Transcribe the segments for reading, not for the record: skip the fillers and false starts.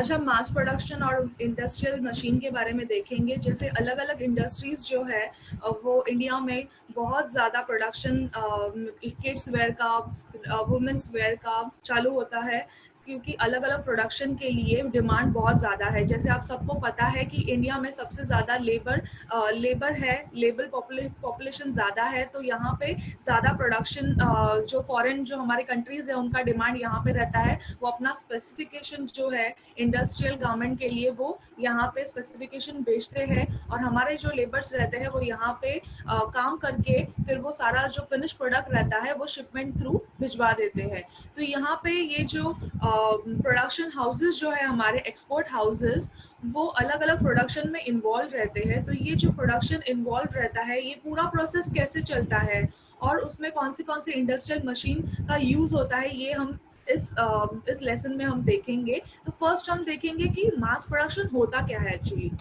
आज हम mass production और इंडस्ट्रियल मशीन के बारे में देखेंगे। जैसे अलग अलग इंडस्ट्रीज जो है वो इंडिया में बहुत ज़्यादा प्रोडक्शन किड्स वेयर का, वुमेंस वेयर का चालू होता है, क्योंकि अलग अलग प्रोडक्शन के लिए डिमांड बहुत ज़्यादा है। जैसे आप सबको पता है कि इंडिया में सबसे ज़्यादा लेबर है, लेबर पॉपुलेशन ज़्यादा है, तो यहाँ पे ज़्यादा प्रोडक्शन जो फॉरेन जो हमारे कंट्रीज़ है उनका डिमांड यहाँ पे रहता है। वो अपना स्पेसिफिकेशन जो है इंडस्ट्रियल गारमेंट के लिए वो यहाँ पे स्पेसिफिकेशन बेचते हैं, और हमारे जो लेबर्स रहते हैं वो यहाँ पे काम करके फिर वो सारा जो फिनिश प्रोडक्ट रहता है वो शिपमेंट थ्रू भिजवा देते हैं। तो यहाँ पे ये जो प्रोडक्शन हाउसेस जो है हमारे एक्सपोर्ट हाउसेस, वो अलग अलग प्रोडक्शन में इन्वॉल्व रहते हैं। तो ये जो प्रोडक्शन इन्वॉल्व रहता है, ये पूरा प्रोसेस कैसे चलता है और उसमें कौन सी इंडस्ट्रियल मशीन का यूज होता है, ये हम इस लेसन में हम देखेंगे। तो फर्स्ट हम देखेंगे कि मास प्रोडक्शन होता क्या है actually.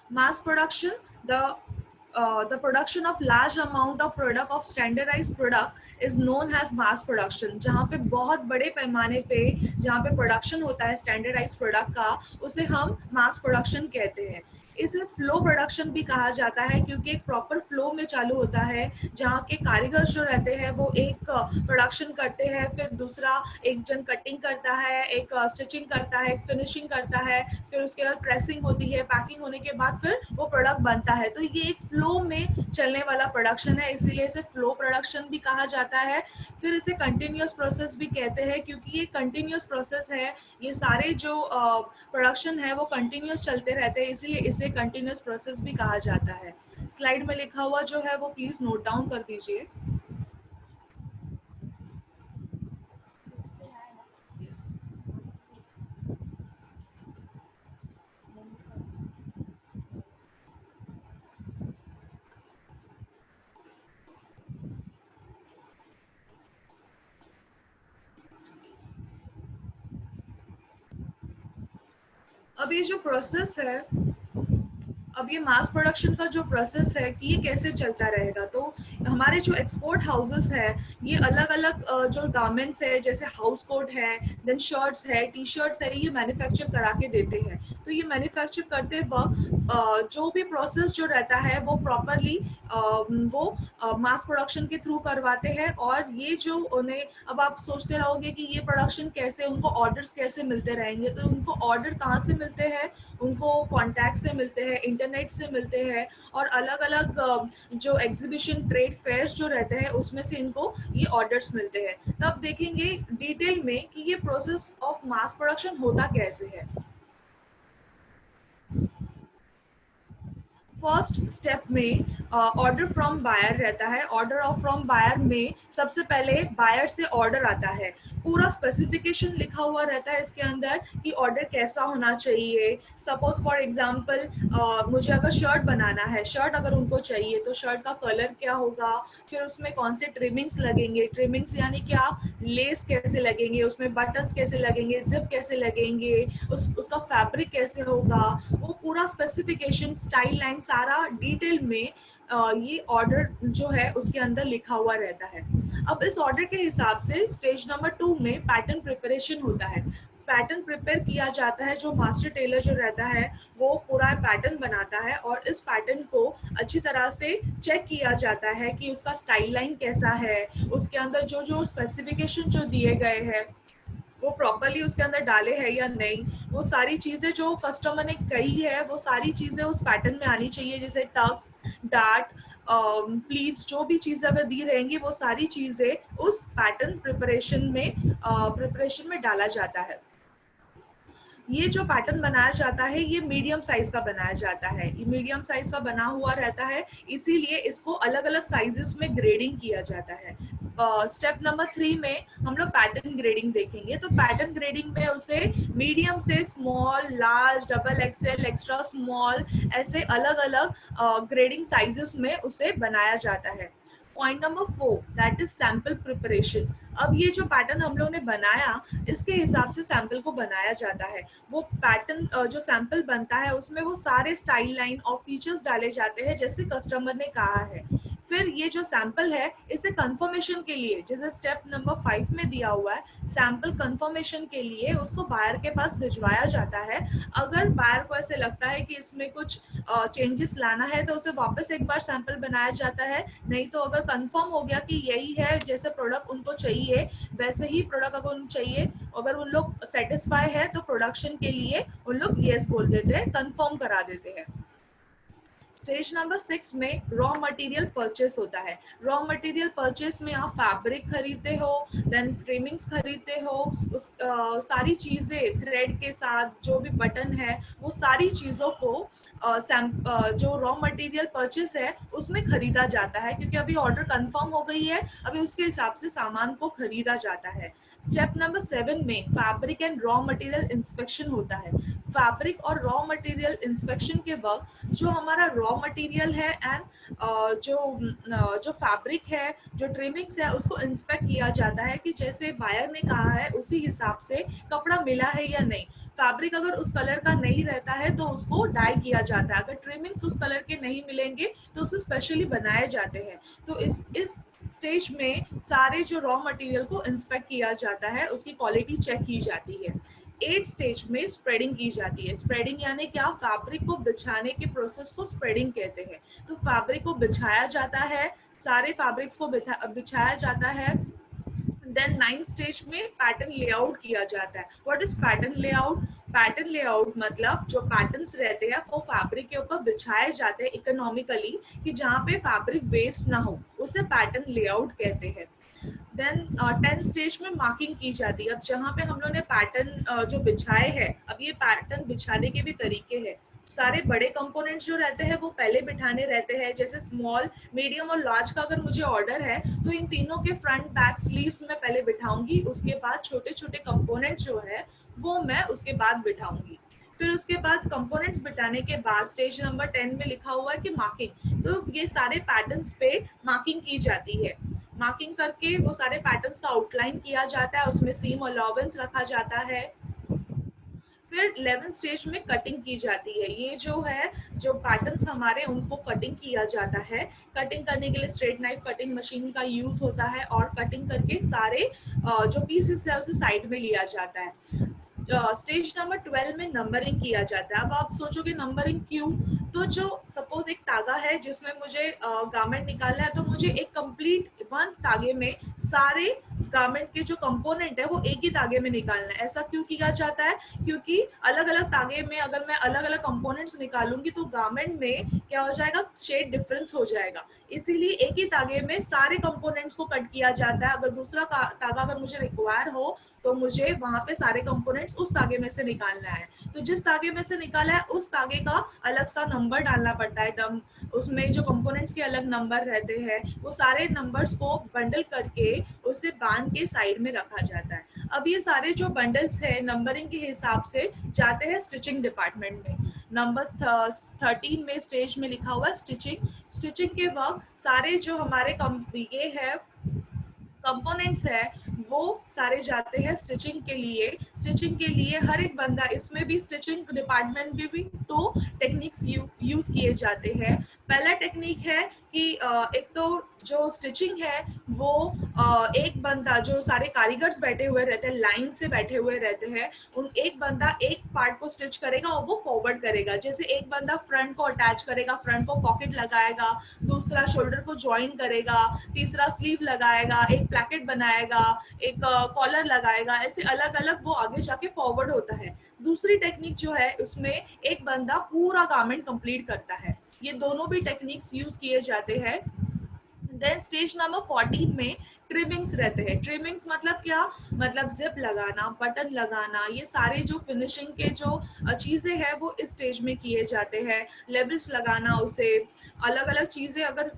Mass production, the production of large amount of product of standardized product is known as mass production। जहाँ पे बहुत बड़े पैमाने पे जहाँ पे प्रोडक्शन होता है स्टैंडर्डाइज प्रोडक्ट का, उसे हम मास प्रोडक्शन कहते हैं। इसे फ्लो प्रोडक्शन भी कहा जाता है, क्योंकि एक प्रॉपर फ्लो में चालू होता है, जहाँ के कारीगर जो रहते हैं वो एक प्रोडक्शन करते हैं, फिर दूसरा एक जन कटिंग करता है, एक स्टिचिंग करता है, एक फिनिशिंग करता है, फिर उसके बाद प्रेसिंग होती है, पैकिंग होने के बाद फिर वो प्रोडक्ट बनता है। तो ये एक फ्लो में चलने वाला प्रोडक्शन है, इसीलिए इसे फ्लो प्रोडक्शन भी कहा जाता है। फिर इसे कंटिन्यूअस प्रोसेस भी कहते हैं, क्योंकि ये कंटिन्यूअस प्रोसेस है, ये सारे जो प्रोडक्शन है वो कंटिन्यूअस चलते रहते हैं, इसीलिए इसे कंटिन्यूअस प्रोसेस भी कहा जाता है। स्लाइड में लिखा हुआ जो है वो प्लीज नोट डाउन कर दीजिए। अब ये जो प्रोसेस है, अब ये मास प्रोडक्शन का जो प्रोसेस है कि ये कैसे चलता रहेगा, तो हमारे जो एक्सपोर्ट हाउसेस है ये अलग अलग जो गारमेंट्स है, जैसे हाउस कोट है, देन शर्ट्स है, टी शर्ट्स है, ये मैन्युफैक्चर करा के देते हैं। तो ये मैन्युफैक्चर करते वक्त जो भी प्रोसेस जो रहता है वो प्रॉपरली वो मास प्रोडक्शन के थ्रू करवाते हैं। और ये जो उन्हें, अब आप सोचते रहोगे कि ये प्रोडक्शन कैसे, उनको ऑर्डर्स कैसे मिलते रहेंगे, तो उनको ऑर्डर कहाँ से मिलते हैं, उनको कॉन्टैक्ट से मिलते हैं, इंटरनेट से मिलते हैं, और अलग अलग जो एग्जीबिशन ट्रेड फेयर्स जो रहते हैं उसमें से इनको ये ऑर्डर्स मिलते हैं। तब देखेंगे डिटेल में कि ये प्रोसेस ऑफ मास प्रोडक्शन होता कैसे है। फर्स्ट स्टेप में ऑर्डर फ्रॉम बायर रहता है। ऑर्डर ऑफ फ्रॉम बायर में सबसे पहले बायर से ऑर्डर आता है, पूरा स्पेसिफिकेशन लिखा हुआ रहता है इसके अंदर कि ऑर्डर कैसा होना चाहिए। सपोज फॉर एग्जांपल मुझे अगर शर्ट बनाना है, शर्ट अगर उनको चाहिए तो शर्ट का कलर क्या होगा, फिर उसमें कौन से ट्रिमिंग्स लगेंगे, ट्रिमिंग्स यानी क्या, लेस कैसे लगेंगे, उसमें बटन्स कैसे लगेंगे, जिप कैसे लगेंगे, उसका फैब्रिक कैसे होगा, वो पूरा स्पेसिफिकेशन, स्टाइल लाइन सारा डिटेल में ये ऑर्डर जो है उसके अंदर लिखा हुआ रहता है। अब इस ऑर्डर के हिसाब से स्टेज नंबर 2 में पैटर्न प्रिपरेशन होता है। पैटर्न प्रिपेयर किया जाता है, जो मास्टर टेलर जो रहता है वो पूरा पैटर्न बनाता है, और इस पैटर्न को अच्छी तरह से चेक किया जाता है कि उसका स्टाइल लाइन कैसा है, उसके अंदर जो जो स्पेसिफिकेशन जो दिए गए हैं वो प्रॉपरली उसके अंदर डाले हैं या नहीं, वो सारी चीजें जो कस्टमर ने कही है वो सारी चीजें उस पैटर्न में आनी चाहिए। जैसे टक्स, डार्ट, प्लीट्स, जो भी चीजें अगर दी रहेंगी वो सारी चीजें उस पैटर्न प्रिपरेशन में डाला जाता है। ये जो पैटर्न बनाया जाता है ये मीडियम साइज का बनाया जाता है, ये मीडियम साइज का बना हुआ रहता है, इसीलिए इसको अलग अलग साइजेस में ग्रेडिंग किया जाता है। स्टेप नंबर 3 में हम लोग पैटर्न ग्रेडिंग देखेंगे। तो पैटर्न ग्रेडिंग में उसे मीडियम से small, large, double XL, extra small, ऐसे अलग अलग ग्रेडिंग साइजेस में उसे बनाया जाता है। Point number 4 that is sample preparation. अब ये जो पैटर्न हम लोग ने बनाया इसके हिसाब से सैंपल को बनाया जाता है। वो पैटर्न जो सैंपल बनता है उसमें वो सारे स्टाइल लाइन और फीचर्स डाले जाते हैं जैसे कस्टमर ने कहा है। फिर ये जो सैंपल है इसे कंफर्मेशन के लिए, जैसे स्टेप नंबर 5 में दिया हुआ है, सैंपल कंफर्मेशन के लिए उसको बायर के पास भिजवाया जाता है। अगर बायर को ऐसे लगता है कि इसमें कुछ चेंजेस लाना है तो उसे वापस एक बार सैंपल बनाया जाता है। नहीं तो अगर कंफर्म हो गया कि यही है, जैसे प्रोडक्ट उनको चाहिए वैसे ही प्रोडक्ट अगर उनको चाहिए, अगर उन लोग सेटिस्फाई है तो प्रोडक्शन के लिए उन लोग येस बोल देते हैं, कंफर्म करा देते हैं। स्टेज नंबर 6 में रॉ मटेरियल परचेस होता है। रॉ मटेरियल परचेस में आप फैब्रिक खरीदते हो, देन ट्रिमिंग्स खरीदते हो, उस सारी चीज़ें थ्रेड के साथ जो भी बटन है वो सारी चीज़ों को जो रॉ मटेरियल परचेस है उसमें खरीदा जाता है, क्योंकि अभी ऑर्डर कंफर्म हो गई है, अभी उसके हिसाब से सामान को खरीदा जाता है। स्टेप नंबर 7 में fabric and raw material inspection होता है। फैब्रिक और रॉ मटेरियल इंस्पेक्शन के वक्त जो हमारा रॉ मटेरियल है एंड जो फैब्रिक है, जो ट्रिमिंग्स है, उसको इंस्पेक्ट किया जाता है कि जैसे बायर ने कहा है उसी हिसाब से कपड़ा मिला है या नहीं। फैब्रिक अगर उस कलर का नहीं रहता है तो उसको डाई किया जाता है, अगर ट्रिमिंग्स उस कलर के नहीं मिलेंगे तो उसे स्पेशली बनाए जाते हैं। तो इस स्टेज में सारे जो रॉ मटेरियल को इंस्पेक्ट किया जाता है, उसकी क्वालिटी चेक की जाती है। 8 स्टेज में स्प्रेडिंग की जाती है। स्प्रेडिंग यानी क्या? फैब्रिक को बिछाने के प्रोसेस को स्प्रेडिंग कहते हैं। तो फैब्रिक को बिछाया जाता है, सारे फैब्रिक्स को बिछाया जाता है। देन 9th स्टेज में पैटर्न लेआउट किया जाता है। What is pattern layout? Pattern layout मतलब जो पैटर्न्स रहते हैं वो फैब्रिक के ऊपर बिछाए जाते हैं इकोनॉमिकली, कि जहाँ पे फैब्रिक वेस्ट ना हो, उसे पैटर्न लेआउट कहते हैं। देन 10th स्टेज में मार्किंग की जाती है। अब जहाँ पे हम लोग ने पैटर्न जो बिछाए हैं, अब ये पैटर्न बिछाने के भी तरीके हैं। सारे बड़े कंपोनेंट्स जो रहते हैं वो पहले बिठाने रहते हैं, जैसे स्मॉल, मीडियम और लार्ज का अगर मुझे ऑर्डर है तो इन तीनों के फ्रंट बैक स्लीव्स में पहले बिठाऊंगी, उसके बाद छोटे छोटे कंपोनेंट्स जो है वो मैं उसके बाद बिठाऊंगी। फिर उसके बाद कंपोनेंट्स बिठाने के बाद स्टेज नंबर 10 में लिखा हुआ है कि मार्किंग। तो ये सारे पैटर्न्स पे मार्किंग की जाती है। मार्किंग करके वो सारे पैटर्न्स का आउटलाइन किया जाता है, उसमें सीम अलाउंस रखा जाता है। फिर 11th स्टेज में कटिंग की जाती है। ये जो है, जो पैटर्न्स हमारे उनको कटिंग किया जाता है। कटिंग करने के लिए स्ट्रेट नाइफ कटिंग मशीन का यूज होता है और कटिंग करके सारे जो पीसेस है उसे साइड में लिया जाता है। स्टेज नंबर 12 में नंबरिंग किया जाता है। अब आप सोचोगे नंबरिंग क्यों? तो जो सपोज एक तागा है जिसमें मुझे गारमेंट निकालना है, तो मुझे एक कंप्लीट वन तागे में सारे गारमेंट के जो कंपोनेंट है वो एक ही तागे में निकालना है। ऐसा क्यों किया जाता है? क्योंकि अलग अलग तागे में अगर मैं अलग अलग कंपोनेंट्स निकालूंगी तो गारमेंट में क्या हो जाएगा, शेड डिफरेंस हो जाएगा। इसीलिए एक ही तागे में सारे कंपोनेंट्स को कट किया जाता है। अगर दूसरा तागा अगर मुझे रिक्वायर हो तो मुझे वहां पे सारे कंपोनेंट्स उस तागे में से निकालना है। तो जिस तागे में से निकाला है उस तागे का अलग सा नंबर डालना पड़ता है। उसमें जो कंपोनेंट्स के अलग नंबर रहते हैं, वो सारे नंबर्स को बंडल करके उसे बांध के साइड में रखा जाता है। अब ये सारे जो बंडल्स है नंबरिंग के हिसाब से जाते हैं स्टिचिंग डिपार्टमेंट में। नंबर 13 में स्टेज में लिखा हुआ स्टिचिंग। स्टिचिंग के वक्त सारे जो हमारे ये है कंपोनेंट्स है वो सारे जाते हैं स्टिचिंग के लिए। स्टिचिंग के लिए हर एक बंदा, इसमें भी स्टिचिंग डिपार्टमेंट में भी दो टेक्निक्स यूज किए जाते हैं। पहला टेक्निक है कि एक तो जो स्टिचिंग है वो एक बंदा, जो सारे कारीगर्स बैठे हुए रहते हैं, लाइन से बैठे हुए रहते हैं, उन एक बंदा एक पार्ट को स्टिच करेगा और वो फॉरवर्ड करेगा। जैसे एक बंदा फ्रंट को अटैच करेगा, फ्रंट को पॉकेट लगाएगा, दूसरा शोल्डर को ज्वाइन करेगा, तीसरा स्लीव लगाएगा, एक प्लैकेट बनाएगा, एक कॉलर लगाएगा, ऐसे अलग अलग वो आगे जाके फॉरवर्ड होता है। दूसरी टेक्निक जो है उसमें एक बंदा पूरा गारमेंट कंप्लीट करता है। ये दोनों भी टेक्निक्स यूज किए जाते हैं। देन स्टेज नंबर 14 में ट्रिमिंग्स रहते हैं। ट्रिमिंग्स मतलब क्या? मतलब जिप लगाना, बटन लगाना, ये सारे जो फिनिशिंग के जो चीज़ें हैं वो इस स्टेज में किए जाते हैं। लेबल्स लगाना, उसे अलग अलग चीज़ें अगर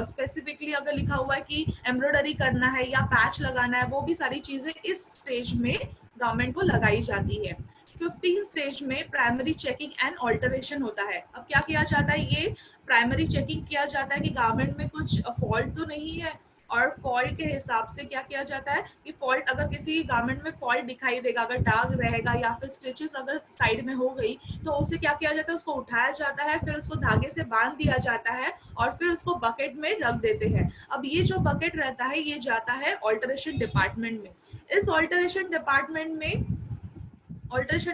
स्पेसिफिकली अगर लिखा हुआ है कि एम्ब्रॉयडरी करना है या पैच लगाना है, वो भी सारी चीज़ें इस स्टेज में गवर्नमेंट को लगाई जाती है। 15 स्टेज में प्राइमरी चेकिंग एंड ऑल्टरेशन होता है। अब क्या किया जाता है? ये प्राइमरी चेकिंग किया जाता है कि गारमेंट में कुछ फॉल्ट तो नहीं है, और फॉल्ट के हिसाब से क्या किया जाता है कि फॉल्ट अगर किसी गारमेंट में फॉल्ट दिखाई देगा, अगर दाग रहेगा या फिर स्टिचेस अगर साइड में हो गई, तो उसे क्या किया जाता है, उसको उठाया जाता है, फिर उसको धागे से बांध दिया जाता है और फिर उसको बकेट में रख देते हैं। अब ये जो बकेट रहता है ये जाता है ऑल्टरेशन डिपार्टमेंट में। इस ऑल्टरेशन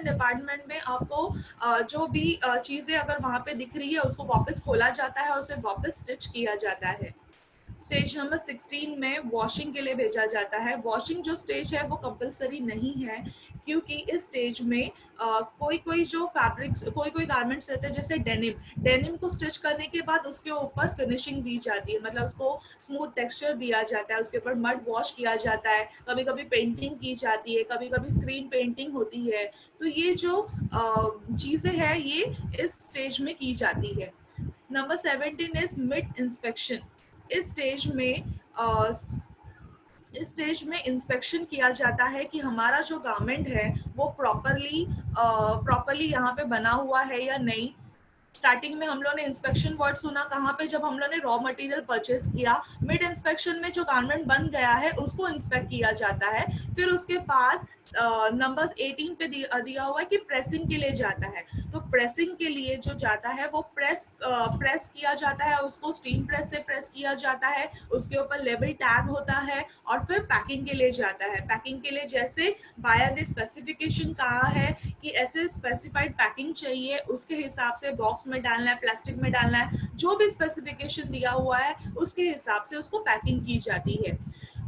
डिपार्टमेंट में आपको जो भी चीजें अगर वहां पे दिख रही है उसको वापस खोला जाता है और उसे वापस स्टिच किया जाता है। स्टेज नंबर 16 में वॉशिंग के लिए भेजा जाता है। वॉशिंग जो स्टेज है वो कंपलसरी नहीं है, क्योंकि इस स्टेज में कोई कोई जो फैब्रिक्स, कोई कोई गारमेंट्स रहते हैं जैसे डेनिम, डेनिम को स्टिच करने के बाद उसके ऊपर फिनिशिंग दी जाती है, मतलब उसको स्मूथ टेक्सचर दिया जाता है, उसके ऊपर मड वॉश किया जाता है, कभी कभी पेंटिंग की जाती है, कभी कभी स्क्रीन पेंटिंग होती है। तो ये जो चीजें हैं ये इस स्टेज में की जाती है। Number 17 is mid inspection. इस स्टेज में इंस्पेक्शन किया जाता है कि हमारा जो गारमेंट है वो प्रॉपरली यहाँ पे बना हुआ है या नहीं। स्टार्टिंग में हम लोग ने इंस्पेक्शन वर्ड सुना कहाँ पे, जब हम लोग ने रॉ मटेरियल परचेज किया। मिड इंस्पेक्शन में जो गारमेंट बन गया है उसको इंस्पेक्ट किया जाता है। फिर उसके बाद नंबर 18 पे दिया हुआ है कि प्रेसिंग के लिए जाता है। तो प्रेसिंग के लिए जो जाता है वो प्रेस किया जाता है, उसको स्टीम प्रेस से प्रेस किया जाता है, उसके ऊपर लेबल टैग होता है और फिर पैकिंग के लिए जाता है। पैकिंग के लिए जैसे बायर ने स्पेसिफिकेशन कहा है कि ऐसे स्पेसिफाइड पैकिंग चाहिए, उसके हिसाब से बॉक्स में डालना है, प्लास्टिक में डालना है, जो भी स्पेसिफिकेशन दिया हुआ है उसके हिसाब से उसको पैकिंग की जाती है।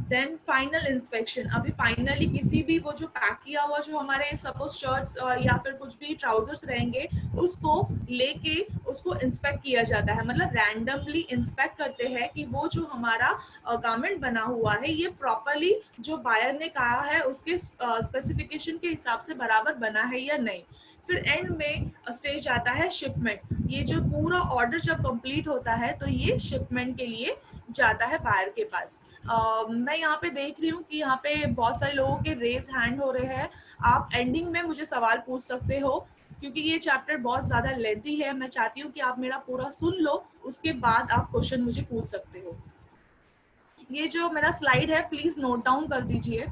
Then final inspection. अभी फाइनली किसी भी वो जो पैक किया हुआ जो हमारे सपोज शर्ट्स या फिर कुछ भी ट्राउजर्स रहेंगे उसको लेके उसको इंस्पेक्ट किया जाता है, मतलब रैंडमली इंस्पेक्ट करते हैं कि वो जो हमारा गारमेंट बना हुआ है ये प्रॉपरली जो बायर ने कहा है उसके स्पेसिफिकेशन के हिसाब से बराबर बना है या नहीं। फिर एंड में स्टेज आता है शिपमेंट। ये जो पूरा ऑर्डर जब कंप्लीट होता है तो ये शिपमेंट के लिए जाता है बायर के पास। मैं यहाँ पे देख रही हूँ कि यहाँ पे बहुत सारे लोगों के रेज हैंड हो रहे हैं। आप एंडिंग में मुझे सवाल पूछ सकते हो, क्योंकि ये चैप्टर बहुत ज्यादा लेंथी है। मैं चाहती हूँ कि आप मेरा पूरा सुन लो, उसके बाद आप क्वेश्चन मुझे पूछ सकते हो। ये जो मेरा स्लाइड है प्लीज नोट डाउन कर दीजिए।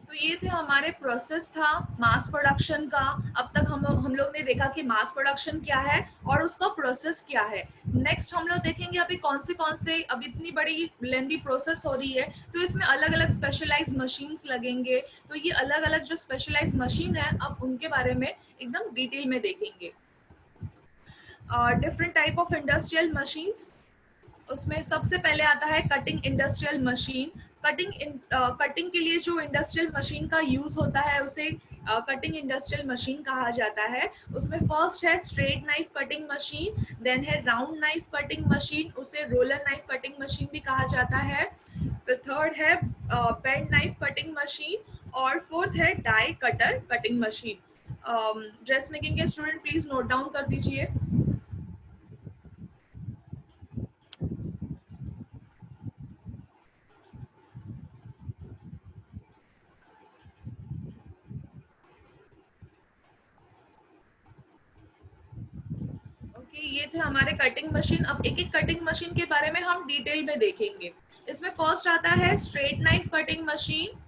तो ये थे हमारे प्रोसेस था मास प्रोडक्शन का। अब तक हम लोग ने देखा कि मास प्रोडक्शन क्या है और उसका प्रोसेस क्या है। नेक्स्ट हम लोग देखेंगे अभी कौन से अब इतनी बड़ी लेंदी प्रोसेस हो रही है तो इसमें अलग अलग स्पेशलाइज मशीन्स लगेंगे। तो ये अलग अलग जो स्पेशलाइज मशीन है अब उनके बारे में एकदम डिटेल में देखेंगे। Different type of industrial machines, उसमें सबसे पहले आता है कटिंग इंडस्ट्रियल मशीन। कटिंग के लिए जो इंडस्ट्रियल मशीन का यूज होता है उसे कटिंग इंडस्ट्रियल मशीन कहा जाता है। उसमें फर्स्ट है straight knife cutting machine, then है राउंड नाइफ कटिंग मशीन, उसे रोलर नाइफ कटिंग मशीन भी कहा जाता है। फिर थर्ड है बेंड नाइफ कटिंग मशीन और फोर्थ है die cutter cutting machine. Dress making के स्टूडेंट प्लीज नोट डाउन कर दीजिए। ओके, ये थे हमारे कटिंग मशीन। अब एक एक कटिंग मशीन के बारे में हम डिटेल में देखेंगे। इसमें फर्स्ट आता है straight knife cutting machine.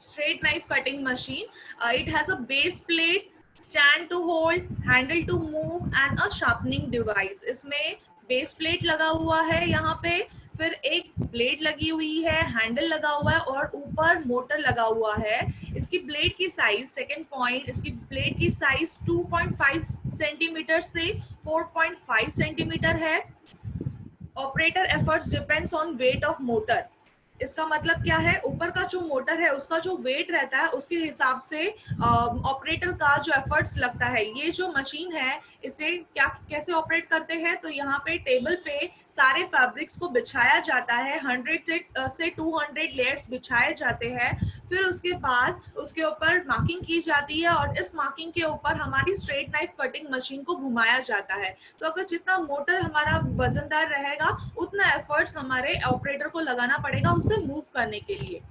Straight knife cutting machine. It has a base plate, stand to hold, handle to move and a sharpening device. इसमें बेस प्लेट लगा हुआ है यहाँ पे, फिर एक ब्लेड लगी हुई है, हैंडल लगा हुआ है और ऊपर मोटर लगा हुआ है। इसकी ब्लेड की साइज, सेकंड पॉइंट, इसकी ब्लेड की साइज 2.5 सेंटीमीटर से 4.5 सेंटीमीटर है। Operator efforts depends on weight of motor. इसका मतलब क्या है, ऊपर का जो मोटर है उसका जो वेट रहता है उसके हिसाब से ऑपरेटर का जो एफर्ट्स लगता है। ये जो मशीन है इसे क्या कैसे ऑपरेट करते हैं, तो यहाँ पे टेबल पे सारे फैब्रिक्स को बिछाया जाता है, 100 से 200 लेयर्स बिछाए जाते हैं। फिर उसके बाद उसके ऊपर मार्किंग की जाती है और इस मार्किंग के ऊपर हमारी स्ट्रेट नाइफ कटिंग मशीन को घुमाया जाता है। तो अगर जितना मोटर हमारा वजनदार रहेगा उतना एफर्ट्स हमारे ऑपरेटर को लगाना पड़ेगा उसे मूव करने के लिए।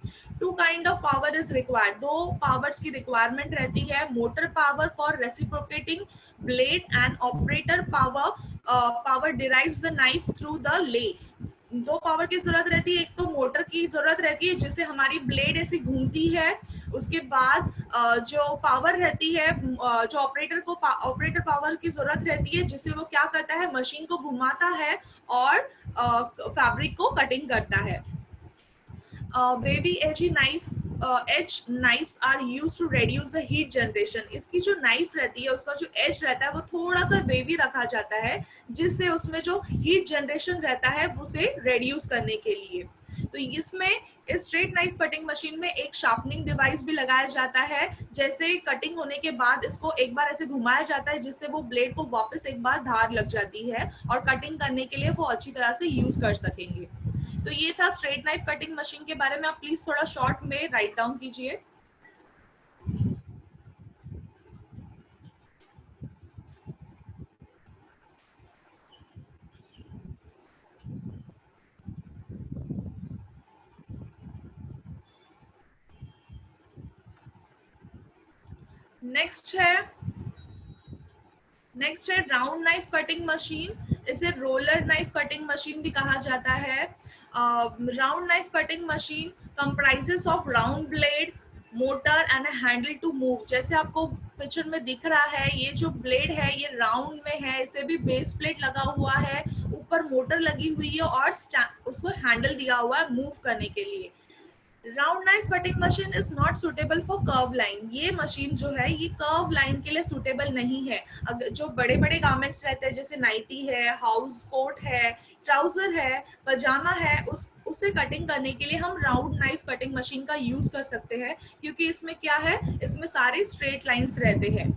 Two kind of power is required, दो पावर्स की रिक्वायरमेंट रहती है, motor power for reciprocating blade and operator power power derives the knife through the lay. दो पावर की जरूरत रहती है, एक तो मोटर की जरूरत रहती है जिससे हमारी ब्लेड ऐसी घूमती है। उसके बाद जो पावर रहती है, जो ऑपरेटर पावर की जरूरत रहती है जिससे वो क्या करता है, मशीन को घुमाता है और फैब्रिक को कटिंग करता है। Wavy edgy knife edge knives are use to reduce the heat generation. इसकी जो नाइफ रहती है उसका जो एज रहता है वो थोड़ा सा वेवी रखा जाता है जिससे उसमें जो हीट जनरेशन रहता है उसे रेड्यूस करने के लिए। तो इसमें इस स्ट्रेट नाइफ कटिंग मशीन में एक शार्पनिंग डिवाइस भी लगाया जाता है। जैसे कटिंग होने के बाद इसको एक बार ऐसे घुमाया जाता है जिससे वो ब्लेड को वापस एक बार धार लग जाती है और कटिंग करने के लिए वो अच्छी तरह से यूज कर सकेंगे। तो ये था स्ट्रेट नाइफ कटिंग मशीन के बारे में। आप प्लीज थोड़ा शॉर्ट में राइट डाउन कीजिए। नेक्स्ट है राउंड नाइफ कटिंग मशीन। इसे रोलर नाइफ कटिंग मशीन भी कहा जाता है। Round knife cutting machine comprises of round blade, motor and handle to move. जैसे आपको पिक्चर में दिख रहा है, ये जो ब्लेड है ये राउंड में है, इसे भी बेस प्लेट लगा हुआ है, ऊपर मोटर लगी हुई है और उसको हैंडल दिया हुआ है मूव करने के लिए। Round knife cutting machine is not suitable for curve line. ये मशीन जो है ये कर्व लाइन के लिए सुटेबल नहीं है। अगर जो बड़े बड़े गारमेंट्स रहते हैं जैसे नाइटी है, हाउस कोट है, ट्राउजर है, पजामा है, उसे कटिंग करने के लिए हम राउंड नाइफ कटिंग मशीन का यूज कर सकते हैं क्योंकि इसमें क्या है, इसमें सारे स्ट्रेट लाइंस रहते हैं।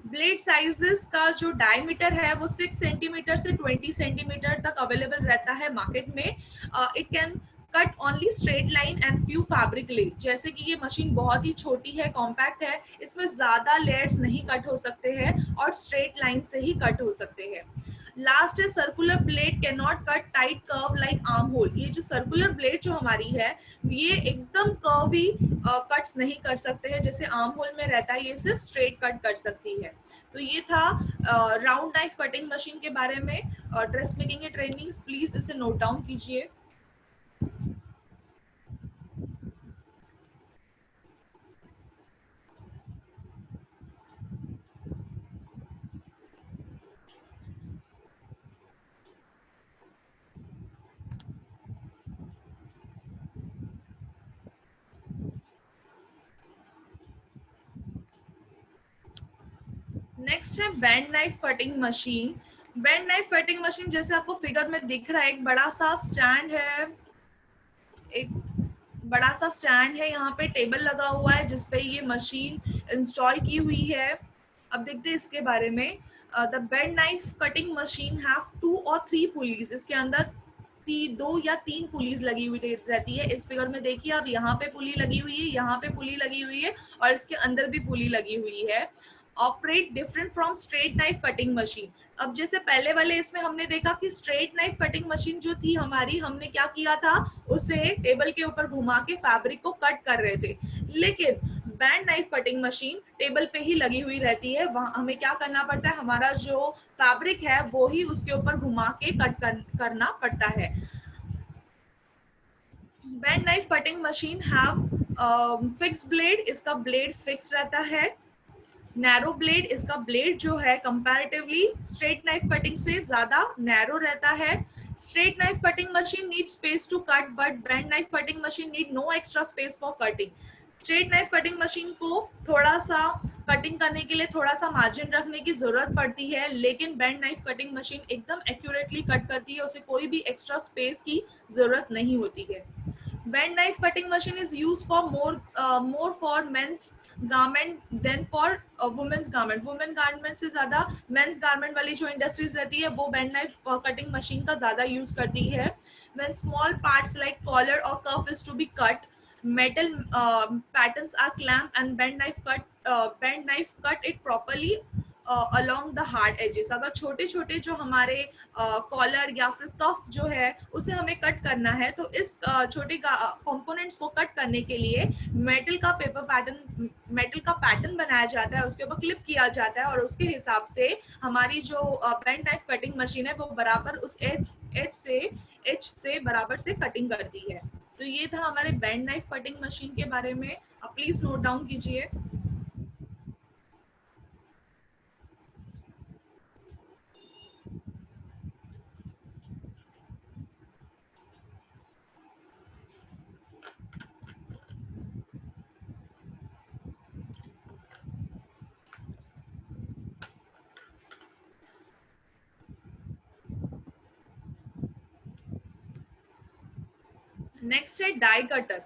ब्लेड साइजेस का जो डायमीटर है वो 6 सेंटीमीटर से 20 सेंटीमीटर तक अवेलेबल रहता है मार्केट में। It can cut only straight line and few fabric ले। जैसे कि ये मशीन बहुत ही छोटी है, कॉम्पैक्ट है, इसमें ज्यादा लेयर्स नहीं कट हो सकते हैं और स्ट्रेट लाइन से ही कट हो सकते हैं। लास्ट है circular blade can not cut tight curve like arm hole. ये जो सर्कुलर ब्लेड जो हमारी है ये एकदम कर्वी कट्स नहीं कर सकते हैं जैसे आर्म होल में रहता है, ये सिर्फ स्ट्रेट कट कर सकती है। तो ये था राउंड नाइफ कटिंग मशीन के बारे में। ड्रेस मेकिंग के ट्रेनिंग्स प्लीज इसे नोट डाउन कीजिए। नेक्स्ट है bend knife cutting machine. Bend knife cutting machine जैसे आपको फिगर में दिख रहा है, एक बड़ा सा स्टैंड है, एक बड़ा सा स्टैंड है, यहाँ पे टेबल लगा हुआ है जिसपे ये मशीन इंस्टॉल की हुई है। अब देखते हैं इसके बारे में। The bend knife cutting machine have 2 और 3 पुलीज। इसके अंदर 2 या 3 पुलीज लगी हुई रहती है। इस फिगर में देखिए, अब यहाँ पे पुली लगी हुई है, यहाँ पे पुली लगी हुई है और इसके अंदर भी पुली लगी हुई है। Operate different from straight knife cutting machine. अब जैसे पहले वाले इसमें हमने देखा कि स्ट्रेट नाइफ कटिंग मशीन जो थी हमारी, हमने क्या किया था, उसे टेबल के ऊपर घुमा के फैब्रिक को कट कर रहे थे। लेकिन band knife cutting machine table पे ही लगी हुई रहती है, वहां हमें क्या करना पड़ता है, हमारा जो फैब्रिक है वो ही उसके ऊपर घुमा के करना पड़ता है। Band knife cutting machine have fix blade. इसका ब्लेड फिक्स रहता है। नैरो ब्लेड, इसका ब्लेड जो है कंपैरेटिवली स्ट्रेट नाइफ कटिंग से ज्यादा नैरो रहता है। Straight knife cutting machine needs space to cut, but bend knife cutting machine need no extra space for cutting. Straight knife cutting machine को थोड़ा सा कटिंग करने के लिए थोड़ा सा मार्जिन रखने की जरूरत पड़ती है, लेकिन बेंड नाइफ कटिंग मशीन एकदम एक्यूरेटली कट करती है, उसे कोई भी एक्स्ट्रा स्पेस की जरूरत नहीं होती है. Bend knife cutting machine is use for more for men's garment than for women's garment. Women garment से ज्यादा मेंस गारमेंट वाली जो इंडस्ट्रीज रहती है वो बेंड नाइफ कटिंग मशीन का ज्यादा यूज करती है. When small parts like collar और cuff is to be cut, metal patterns are clamped and bend knife cut it properly along the hard edges. अगर छोटे छोटे जो हमारे कॉलर या फिर कफ जो है उसे हमें कट करना है, तो इस छोटे कंपोनेंट्स को कट करने के लिए मेटल का पैटर्न बनाया जाता है, उसके ऊपर क्लिप किया जाता है और उसके हिसाब से हमारी जो बेंड नाइफ कटिंग मशीन है वो बराबर उस एज से बराबर से कटिंग करती है. तो ये था हमारे बेंड नाइफ कटिंग मशीन के बारे में. आप प्लीज नोट डाउन कीजिए. नेक्स्ट है डाई कटर.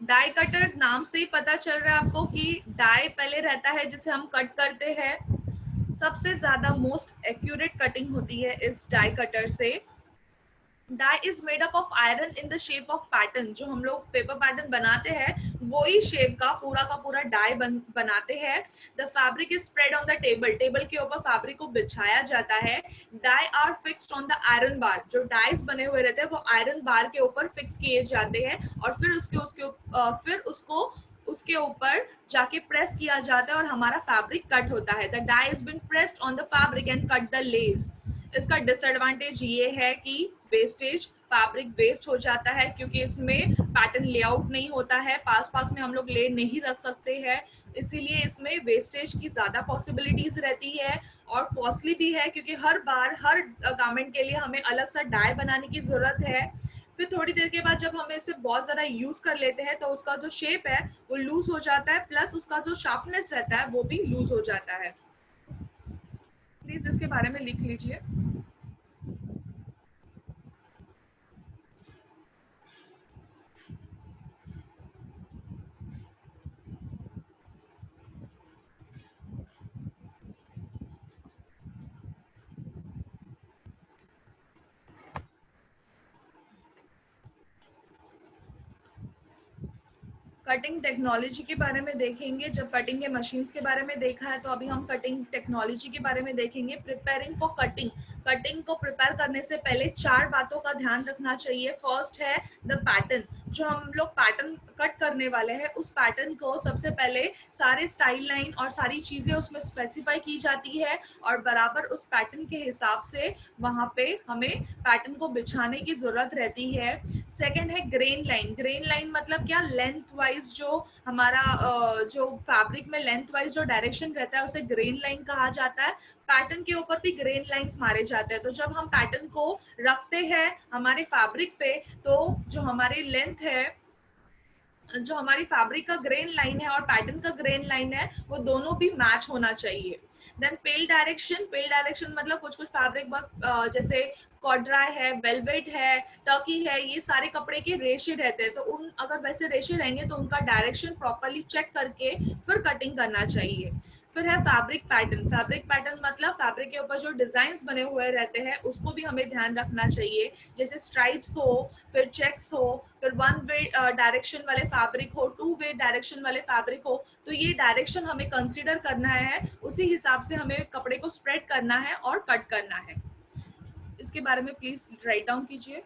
डाई कटर नाम से ही पता चल रहा है आपको कि डाई पहले रहता है जिसे हम कट करते हैं. सबसे ज्यादा मोस्ट एक्यूरेट कटिंग होती है इस डाई कटर से. Die is made up of iron in the shape of pattern. जो हम लोग पेपर पैटर्न बनाते हैं वही शेप का पूरा डाई बनाते हैं. The fabric is spread on the table के ऊपर फैब्रिक को बिछाया जाता है. Die are fixed on the iron bar. जो डाइस बने हुए रहते हैं वो आयरन बार के ऊपर फिक्स किए जाते हैं और फिर उसको उसके ऊपर जाके प्रेस किया जाता है और हमारा फैब्रिक कट होता है. The die is been pressed on the fabric and cut the lays. इसका डिसएडवांटेज ये है कि वेस्टेज, फैब्रिक वेस्ट हो जाता है क्योंकि इसमें पैटर्न लेआउट नहीं होता है, पास में हम लोग ले नहीं रख सकते हैं, इसीलिए इसमें वेस्टेज की ज्यादा पॉसिबिलिटीज रहती है और कॉस्टली भी है क्योंकि हर बार हर गारमेंट के लिए हमें अलग सा डाई बनाने की जरूरत है. फिर थोड़ी देर के बाद जब हम इसे बहुत ज्यादा यूज कर लेते हैं तो उसका जो शेप है वो लूज हो जाता है, प्लस उसका जो शार्पनेस रहता है वो भी लूज हो जाता है. प्लीज इसके बारे में लिख लीजिए. कटिंग टेक्नोलॉजी के बारे में देखेंगे. जब कटिंग के मशीन्स के बारे में देखा है तो अभी हम कटिंग टेक्नोलॉजी के बारे में देखेंगे. Preparing for cutting. कटिंग को प्रिपेयर करने से पहले 4 बातों का ध्यान रखना चाहिए. फर्स्ट है द पैटर्न. जो हम लोग पैटर्न कट करने वाले हैं उस पैटर्न को सबसे पहले सारे स्टाइल लाइन और सारी चीजें उसमें स्पेसिफाई की जाती है और बराबर उस पैटर्न के हिसाब से वहां पे हमें पैटर्न को बिछाने की जरूरत रहती है. सेकेंड है ग्रेन लाइन. ग्रेन लाइन मतलब क्या, लेंथ वाइज जो हमारा जो फैब्रिक में लेंथ वाइज जो डायरेक्शन रहता है उसे ग्रेन लाइन कहा जाता है. पैटर्न के ऊपर भी ग्रेन लाइंस मारे जाते हैं. तो जब हम पैटर्न को रखते हैं हमारे फैब्रिक पे तो जो हमारी लेंथ है, जो हमारी फैब्रिक का ग्रेन लाइन है और पैटर्न का ग्रेन लाइन है वो दोनों भी मैच होना चाहिए. देन पेल डायरेक्शन. पेल डायरेक्शन मतलब कुछ फैब्रिक जैसे कॉर्ड्राई है, वेलवेट है, टर्की है, ये सारे कपड़े के रेशे रहते हैं, तो उन अगर वैसे रेशे रहेंगे तो उनका डायरेक्शन प्रॉपरली चेक करके फिर कटिंग करना चाहिए. फिर है फैब्रिक पैटर्न. फैब्रिक पैटर्न मतलब फैब्रिक के ऊपर जो डिजाइन बने हुए रहते हैं उसको भी हमें ध्यान रखना चाहिए. जैसे स्ट्राइप्स हो, फिर चेक्स हो, फिर 1 वे डायरेक्शन वाले फैब्रिक हो, 2 वे डायरेक्शन वाले फैब्रिक हो, तो ये डायरेक्शन हमें कंसीडर करना है. उसी हिसाब से हमें कपड़े को स्प्रेड करना है और कट करना है. इसके बारे में प्लीज राइट डाउन कीजिए.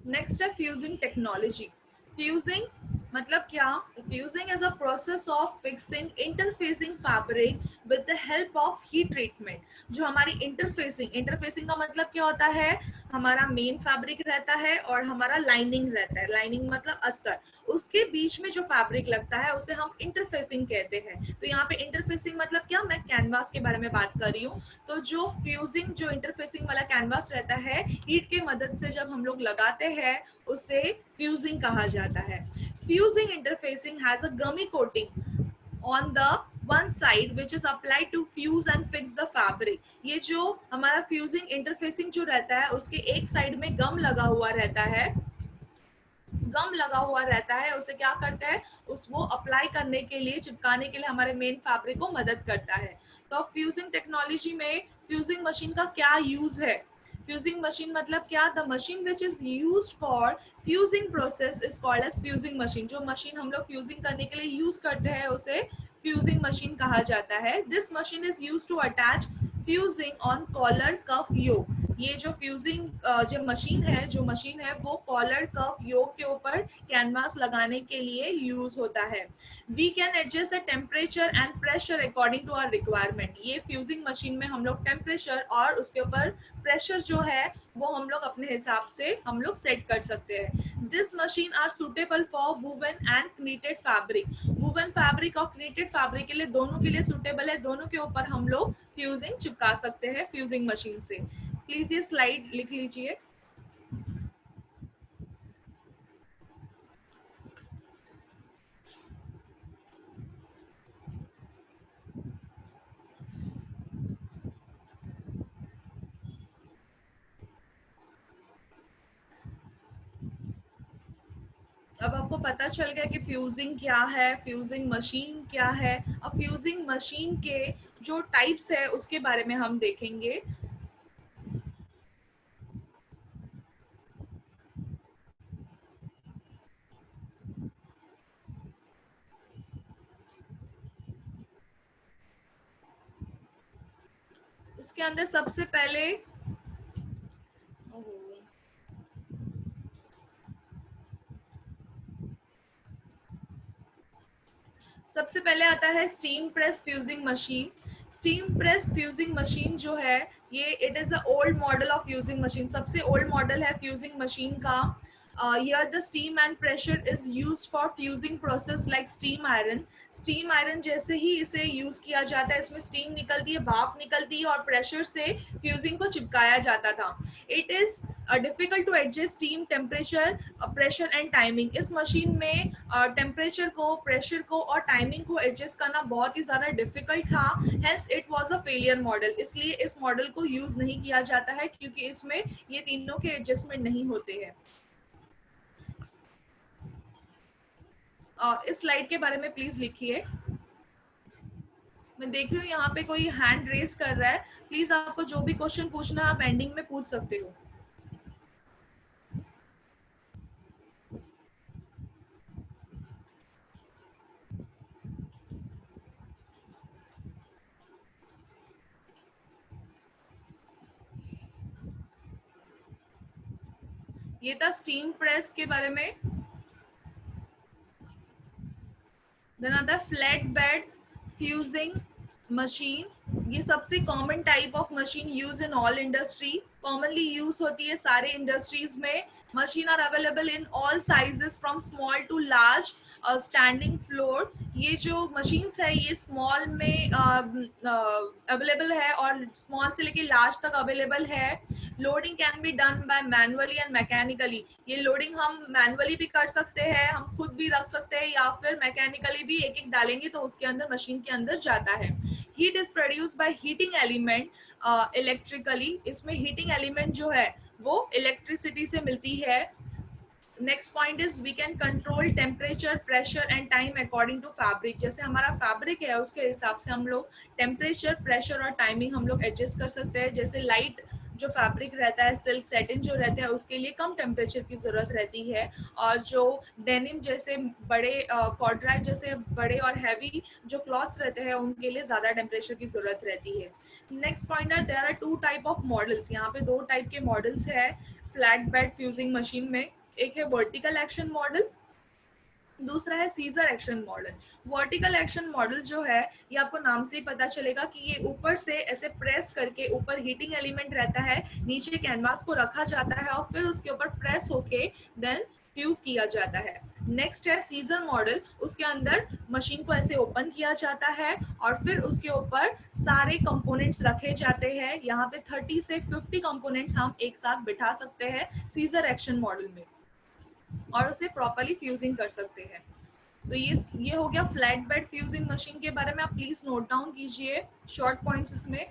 नेक्स्ट है फ्यूजिंग टेक्नोलॉजी. फ्यूजिंग मतलब क्या? Fusing is a process of fixing interfacing fabric with the help of heat treatment. जो हमारी इंटरफेसिंग का मतलब क्या होता है, हमारा मेन फैब्रिक रहता है और हमारा लाइनिंग रहता है, लाइनिंग मतलब अस्तर, उसके बीच में जो फैब्रिक लगता है उसे हम इंटरफेसिंग कहते हैं। तो यहाँ पे इंटरफेसिंग मतलब क्या, मैं कैनवास के बारे में बात कर रही हूँ। तो जो इंटरफेसिंग वाला कैनवास रहता है, हीट के मदद से जब हम लोग लगाते हैं उसे फ्यूजिंग कहा जाता है। Fusing interfacing has a gummy coating on the one side which is applied to fuse and fix the fabric। ये जो हमारा फ्यूजिंग इंटरफेसिंग जो रहता है उसके एक साइड में गम लगा हुआ रहता है, गम लगा हुआ रहता है, उसे क्या करता है, उस वो अप्लाई करने के लिए, चिपकाने के लिए हमारे मेन फैब्रिक को मदद करता है। तो अब फ्यूजिंग टेक्नोलॉजी में फ्यूजिंग मशीन का क्या यूज है। फ्यूजिंग मशीन मतलब क्या, the machine which is used for fusing process is called as fusing machine. जो मशीन हम लोग फ्यूजिंग करने के लिए यूज करते हैं उसे फ्यूजिंग मशीन कहा जाता है। This machine is use to attach fusing on collar cuff yoke. ये जो फ्यूजिंग जो मशीन है वो कॉलर कफ योक के ऊपर कैनवास लगाने के लिए यूज होता है। We can adjust the temperature and pressure according to our requirement. ये फ्यूजिंग मशीन में हम लोग टेम्परेचर और उसके ऊपर प्रेशर जो है वो हम लोग अपने हिसाब से हम लोग सेट कर सकते हैं। This machine are suitable for woven and knitted fabric. Woven fabric और नीटेड फैब्रिक के लिए, दोनों के लिए सुटेबल है, दोनों के ऊपर हम लोग फ्यूजिंग चिपका सकते हैं फ्यूजिंग मशीन से। प्लीज ये स्लाइड लिख लीजिए। अब आपको पता चल गया कि फ्यूजिंग क्या है, फ्यूजिंग मशीन क्या है। अब फ्यूजिंग मशीन के जो टाइप्स है उसके बारे में हम देखेंगे। इसके अंदर सबसे पहले सबसे पहले आता है steam press fusing machine. Steam press fusing machine जो है ये it is a old model of fusing machine. सबसे ओल्ड मॉडल है फ्यूजिंग मशीन का। Here the steam and pressure is used for fusing process like steam iron। Steam iron जैसे ही इसे use किया जाता है, इसमें स्टीम निकलती है, भाप निकलती है और प्रेशर से फ्यूजिंग को चिपकाया जाता था। It is difficult to adjust steam temperature, pressure and timing. इस मशीन में टेम्परेचर को, प्रेशर को और टाइमिंग को एडजस्ट करना बहुत ही ज़्यादा डिफिकल्ट था। Hence it was a failure model. इसलिए इस मॉडल को यूज नहीं किया जाता है क्योंकि इसमें ये तीनों के एडजस्टमेंट नहीं होते हैं। इस स्लाइड के बारे में प्लीज लिखिए। मैं देख रही हूँ यहाँ पे कोई हैंड रेस कर रहा है। प्लीज आपको जो भी क्वेश्चन पूछना है आप एंडिंग में पूछ सकते हो। ये था स्टीम प्रेस के बारे में। देन आता है फ्लैट बेड फ्यूजिंग मशीन। ये सबसे common type of machine use in all industry, commonly use होती है सारे इंडस्ट्रीज में। Machine are available in all sizes from small to large standing floor. ये जो मशीन्स है ये स्मॉल में अवेलेबल है और स्मॉल से लेके लार्ज तक अवेलेबल है। Loading can be done by manually and mechanically. ये लोडिंग हम मैनुअली भी कर सकते हैं, हम खुद भी रख सकते हैं, या फिर मैकेनिकली भी एक एक डालेंगे तो उसके अंदर, मशीन के अंदर जाता है। Heat is produce by heating element electrically. इसमें हीटिंग एलिमेंट जो है वो इलेक्ट्रिसिटी से मिलती है। Next point is we can control temperature, pressure and time according to fabric. जैसे हमारा फैब्रिक है उसके हिसाब से हम लोग टेम्परेचर, प्रेशर और टाइमिंग हम लोग एडजस्ट कर सकते हैं। जैसे लाइट जो फैब्रिक रहता है, सिल्क सेटिन जो रहता है, उसके लिए कम टेम्परेचर की ज़रूरत रहती है। और जो डेनिम जैसे बड़े कॉर्ड्राइट जैसे बड़े और हैवी जो क्लॉथ्स रहते हैं उनके लिए ज़्यादा टेम्परेचर की ज़रूरत रहती है। नेक्स्ट पॉइंट है there are two type of models. यहाँ पे दो टाइप के मॉडल्स है फ्लैट बेड फ्यूजिंग मशीन में। एक है वर्टिकल एक्शन मॉडल दूसरा है scissor action model. Vertical action model जो है, ये आपको नाम से ही पता चलेगा कि ये ऊपर से ऐसे प्रेस करके, ऊपर हीटिंग एलिमेंट रहता है, नीचे कैनवास को रखा जाता है और फिर उसके ऊपर प्रेस होके देन फ्यूज किया जाता है। नेक्स्ट है सीजर मॉडल। उसके अंदर मशीन को ऐसे ओपन किया जाता है और फिर उसके ऊपर सारे कंपोनेंट्स रखे जाते हैं। यहाँ पे 30 से 50 कंपोनेंट्स हम एक साथ बिठा सकते हैं सीजर एक्शन मॉडल में और उसे प्रॉपरली फ्यूजिंग कर सकते हैं। तो ये हो गया फ्लैट बेड फ्यूजिंग मशीन के बारे में। आप प्लीज नोट डाउन कीजिए शॉर्ट पॉइंट्स इसमें।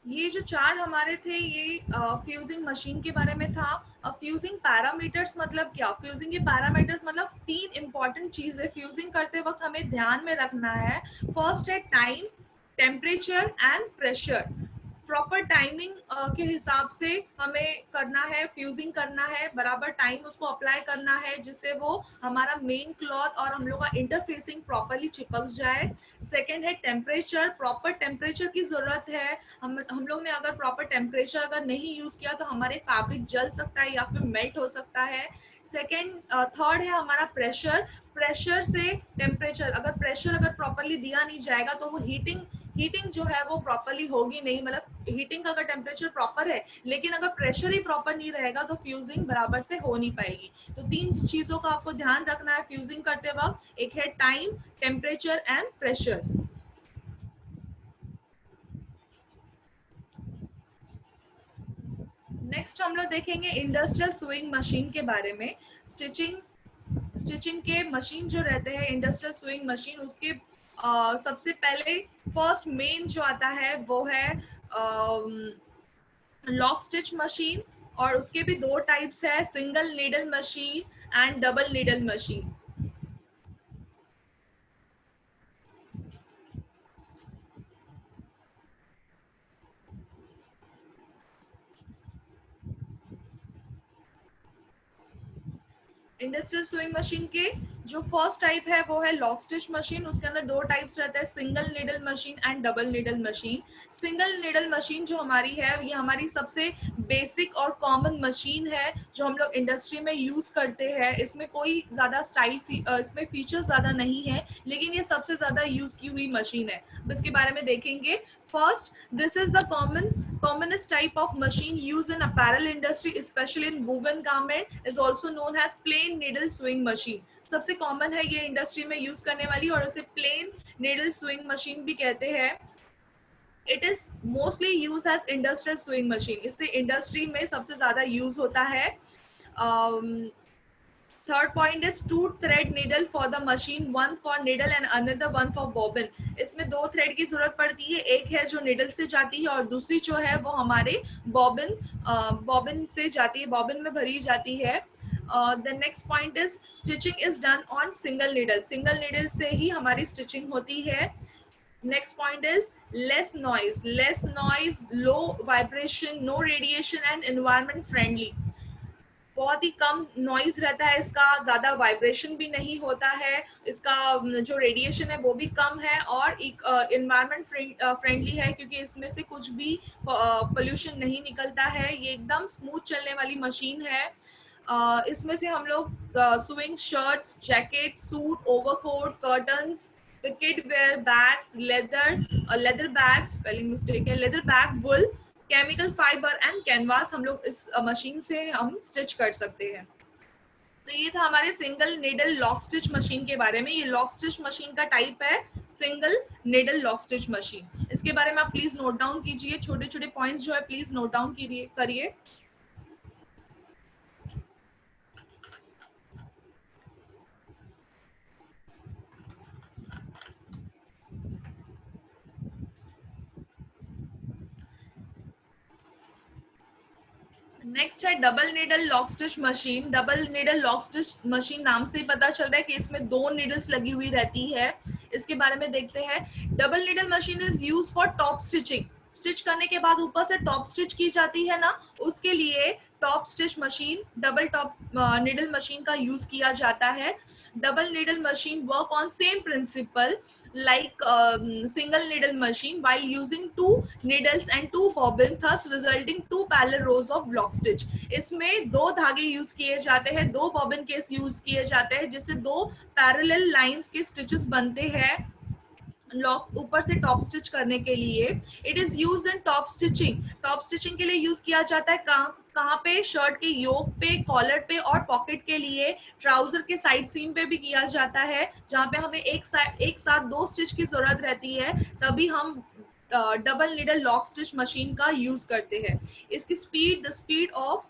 ये जो चार हमारे थे, ये फ्यूजिंग मशीन के बारे में था। फ्यूजिंग पैरामीटर्स मतलब क्या? फ्यूजिंग के पैरामीटर्स मतलब तीन इंपॉर्टेंट चीजें फ्यूजिंग करते वक्त हमें ध्यान में रखना है। फर्स्ट है time, temperature and pressure. Proper timing के हिसाब से हमें करना है, फ्यूजिंग करना है, बराबर टाइम उसको अप्लाई करना है जिससे वो हमारा मेन क्लॉथ और हम लोग का इंटरफेसिंग प्रॉपरली चिपक जाए। सेकेंड है टेम्परेचर। प्रॉपर टेम्परेचर की जरूरत है। हम लोग ने अगर प्रॉपर टेम्परेचर अगर नहीं यूज किया तो हमारे फैब्रिक जल सकता है या फिर मेल्ट हो सकता है। सेकेंड, थर्ड है हमारा प्रेशर। प्रेशर से टेम्परेचर, अगर प्रेशर अगर प्रॉपरली दिया नहीं जाएगा तो वो हीटिंग हीटिंग जो है वो प्रॉपरली होगी नहीं। मतलब हीटिंग का अगर टेम्परेचर प्रॉपर है लेकिन अगर प्रेशर ही प्रॉपर नहीं रहेगा तो फ्यूजिंग बराबर से हो नहीं पाएगी। तो तीन चीजों का आपको ध्यान रखना है फ्यूजिंग करते वक्त। एक है time, temperature and pressure. Next हम लोग देखेंगे इंडस्ट्रियल सुइंग मशीन के बारे में। स्टिचिंग के मशीन जो रहते हैं इंडस्ट्रियल सुइंग मशीन, उसके सबसे पहले फर्स्ट मेन जो आता है वो है लॉक स्टिच मशीन। और उसके भी दो टाइप्स है, single needle machine and double needle machine. Industrial sewing machine के जो फर्स्ट टाइप है वो है लॉक स्टिच मशीन। उसके अंदर दो टाइप्स रहते हैं, single needle machine and double needle machine. Single needle machine जो हमारी है ये हमारी सबसे बेसिक और कॉमन मशीन है जो हम लोग इंडस्ट्री में यूज करते हैं। इसमें कोई ज्यादा इसमें फीचर्स ज्यादा नहीं है लेकिन ये सबसे ज्यादा यूज की हुई मशीन है। अब इसके बारे में देखेंगे। First, this is the commonest type of machine used in apparel industry, especially in woven garment, is also known as plain needle sewing machine. सबसे कॉमन है ये इंडस्ट्री में यूज करने वाली और इसे प्लेन नीडल स्विंग मशीन भी कहते हैं। It is mostly use as industrial sewing machine. इससे इंडस्ट्री में सबसे ज्यादा यूज होता है। Third point is two thread needle for the machine, one for needle and another one for bobbin. इसमें दो थ्रेड की जरूरत पड़ती है, एक है जो नीडल से जाती है और दूसरी जो है वो हमारे बॉबिन से जाती है, बॉबिन में भरी जाती है। The next point is stitching is done on single needle. Single needle से ही हमारी स्टिचिंग होती है। Next point is less noise, low vibration, no radiation and environment friendly. बहुत ही कम नॉइज रहता है इसका, ज्यादा वाइब्रेशन भी नहीं होता है, इसका जो रेडिएशन है वो भी कम है और इन्वायरमेंट फ्रेंडली है क्योंकि इसमें से कुछ भी पोल्यूशन नहीं निकलता है। ये एकदम स्मूथ चलने वाली मशीन है। इसमें से हम लोग sewing shirts, jacket, suit, overcoat, curtains, kid wear, bags, leather bags, spelling mistake है, leather bag, wool, chemical fibre and canvas हम लोग इस मशीन से हम स्टिच कर सकते हैं। तो ये था हमारे single needle lock stitch machine के बारे में। ये लॉक स्टिच मशीन का टाइप है single needle lock stitch machine. इसके बारे में आप प्लीज नोट डाउन कीजिए, छोटे छोटे पॉइंट्स जो है प्लीज नोट डाउन करिए। नेक्स्ट है double needle lock stitch machine. Double needle lock stitch machine नाम से ही पता चल रहा है कि इसमें दो नीडल्स लगी हुई रहती है। इसके बारे में देखते हैं। Double needle machine is use for top stitching. Stitch करने के बाद ऊपर से टॉप स्टिच की जाती है ना, उसके लिए top stitch machine, double top needle machine का यूज किया जाता है। Double needle machine work on same principle like single needle machine while using two needles and two bobbin, thus resulting two parallel rows of block stitch। इसमें दो धागे use किए जाते हैं, दो बॉबिन केस यूज किए जाते हैं, जिससे दो पैरेलल लाइंस के स्टिचेस बनते हैं लॉक्स ऊपर से टॉप स्टिच करने के लिए। It is use in top stitching, top stitching के लिए यूज किया जाता है कहाँ कहाँ पे, शर्ट के योक पे, कॉलर पे और पॉकेट के लिए, ट्राउजर के साइड सीम पे भी किया जाता है, जहाँ पे हमें एक साथ दो स्टिच की जरूरत रहती है, तभी हम double needle lock stitch machine का यूज करते हैं। इसकी speed, the speed of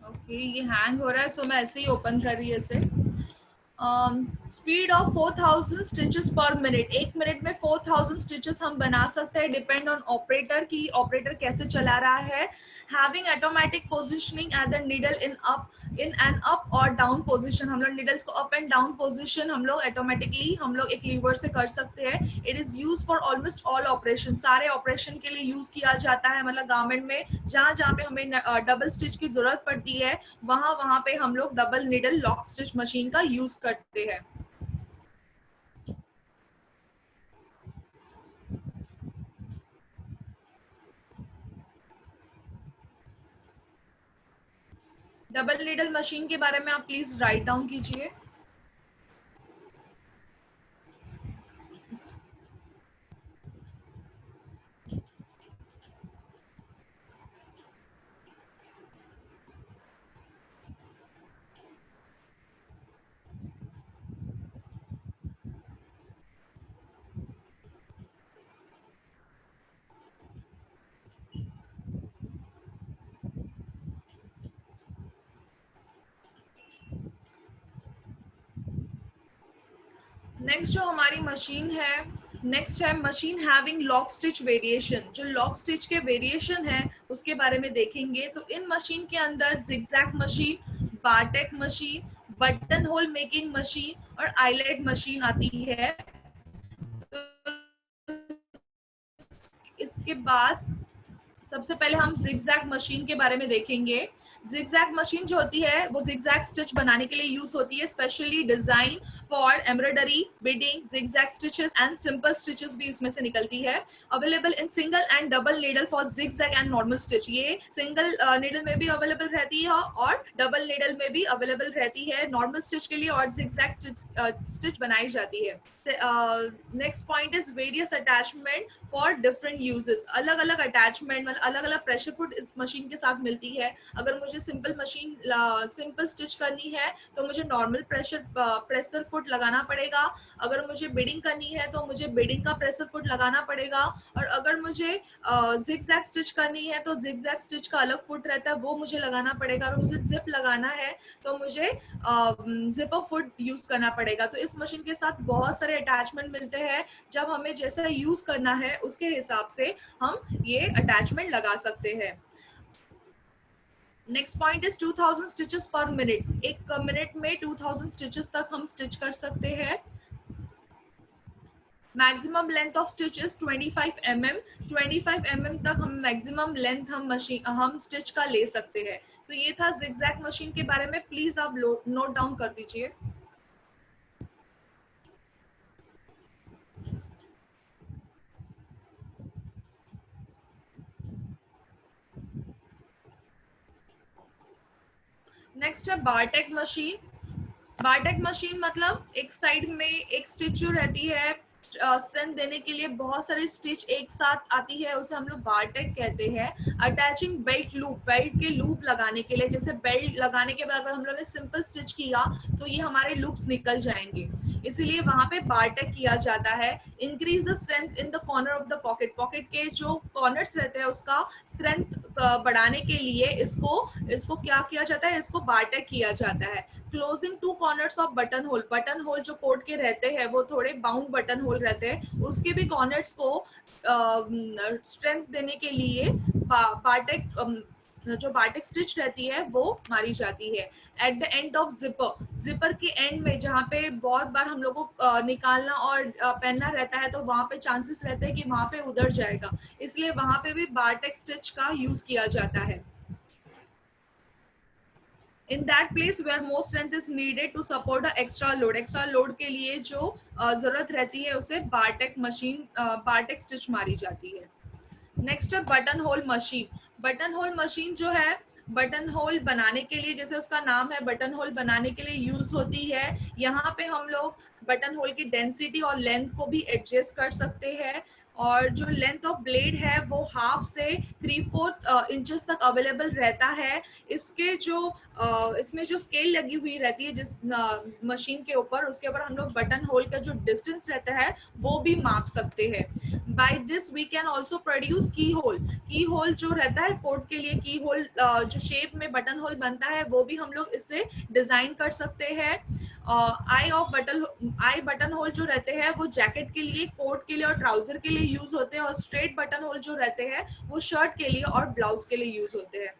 okay, ये हैंग हो रहा है, सो मैं ऐसे ही ओपन कर रही है इसे। स्पीड ऑफ 4000 स्टिचेस पर मिनट, एक मिनट में 4000 स्टिचेस हम बना सकते हैं, डिपेंड ऑन ऑपरेटर की ऑपरेटर कैसे चला रहा है। Having automatic positioning at the needle in an up और डाउन पोजिशन, हम लोग नीडल्स को अप एंड डाउन पोजिशन हम लोग ऑटोमेटिकली हम लोग एक लीवर से कर सकते हैं। It is use for almost all operation, सारे ऑपरेशन के लिए यूज किया जाता है, मतलब गारमेंट में जहाँ जहाँ पे हमें डबल स्टिच की जरूरत पड़ती है, वहां वहां पे हम लोग double needle lock stitch machine का यूज करते हैं। डबल निडल मशीन के बारे में आप प्लीज राइट डाउन कीजिए। नेक्स्ट जो हमारी मशीन है, नेक्स्ट है machine having lock stitch variation. जो लॉक स्टिच के वेरिएशन है उसके बारे में देखेंगे। तो इन मशीन के अंदर zigzag machine, bartack machine, button hole making machine और आईलेट मशीन आती है। तो इसके बाद सबसे पहले हम जिगजैग मशीन के बारे में देखेंगे। जिगजैग मशीन जो होती है वो जिगजैग स्टिच बनाने के लिए यूज होती है, specially design for embroidery, bidding, zigzag stitches and simple stitches भी इसमें से निकलती है। Available in single and double needle for zigzag and normal stitch, ये सिंगल नीडल में भी अवेलेबल रहती है और डबल नीडल में भी अवेलेबल रहती है नॉर्मल स्टिच के लिए, और जिगजैग स्टिच बनाई जाती है। Next point is various attachment for different uses, अलग अलग अटैचमेंट, मतलब अलग अलग प्रेशर फुट इस मशीन के साथ मिलती है। अगर मुझे सिंपल स्टिच करनी है तो मुझे नॉर्मल प्रेशर फुट लगाना पड़ेगा। अगर मुझे बिडिंग करनी है तो मुझे बिडिंग का प्रेशर फुट लगाना पड़ेगा। और अगर मुझे जिगजैग स्टिच करनी है तो जिगजैग स्टिच का अलग फुट रहता है, वो मुझे लगाना पड़ेगा। अगर मुझे जिप लगाना है तो मुझे जिपर फुट यूज करना पड़ेगा। तो इस मशीन के साथ बहुत सारे अटैचमेंट मिलते हैं, जब हमें जैसा यूज करना है उसके हिसाब से हम ये अटैचमेंट लगा सकते हैं। नेक्स्ट पॉइंट इज 2000 स्टिचेस पर मिनट, एक मिनट में 2000 स्टिचेस तक हम स्टिच कर सकते हैं। Maximum length of stitch is 25 mm, 25 mm तक हम मैक्सिमम लेंथ हम स्टिच का ले सकते हैं। तो ये था जिगजैग मशीन के बारे में, प्लीज आप नोट डाउन कर दीजिए। नेक्स्ट है बारटेक मशीन। बारटेक मशीन मतलब एक साइड में एक स्टिच जो रहती है स्ट्रेंथ देने के लिए बहुत सारी स्टिच एक साथ आती है, उसे हम लोग बारटेक कहते हैं। अटैचिंग बेल्ट लूप, बेल्ट के लूप लगाने के लिए, जैसे बेल्ट लगाने के बाद अगर हम लोग ने सिंपल स्टिच किया तो ये हमारे लूप्स निकल जाएंगे, इसीलिए वहां पे बारटेक किया जाता है। Increase the strength in the corner of the pocket, pocket के जो कॉर्नर्स रहते हैं उसका स्ट्रेंथ बढ़ाने के लिए इसको इसको क्या किया जाता है, इसको बारटेक किया जाता है। Closing two corners of button hole, button hole जो कोट के रहते हैं वो थोड़े बाउंड बटन होल रहते हैं, उसके भी कॉर्नर्स को स्ट्रेंथ देने के लिए बारटेक जो बारटेक स्टिच रहती है वो मारी जाती है। At the end of zipper, zipper के एंड में जहाँ पे बहुत बार हम लोग को निकालना और पहनना रहता है तो वहां पे चांसेस रहते हैं कि वहां पे उधर जाएगा, इसलिए वहां पे भी बारटेक स्टिच का यूज किया जाता है। In that place where more strength is needed to support a extra load, extra load के लिए जो जरूरत रहती है उसे बारटेक मशीन बारटेक स्टिच मारी जाती है। नेक्स्ट है button whole machine. Button whole machine जो है बटन होल बनाने के लिए, जैसे उसका नाम है बटन होल बनाने के लिए यूज होती है। यहाँ पे हम लोग बटन होल की डेंसिटी और लेंथ को भी एडजस्ट कर सकते हैं, और जो लेंथ ऑफ ब्लेड है वो हाफ से 3/4 इंचेस तक अवेलेबल रहता है। इसके जो इसमें जो स्केल लगी हुई रहती है जिस मशीन के ऊपर, उसके ऊपर हम लोग बटन होल का जो डिस्टेंस रहता है वो भी माप सकते हैं। By this we can also produce key hole, key hole जो रहता है कोट के लिए, की होल जो शेप में बटन होल बनता है वो भी हम लोग इससे डिजाइन कर सकते हैं। आई बटन होल जो रहते हैं वो जैकेट के लिए, कोट के लिए और ट्राउजर के लिए यूज होते हैं, और स्ट्रेट बटन होल जो रहते हैं वो शर्ट के लिए और ब्लाउज के लिए यूज होते हैं।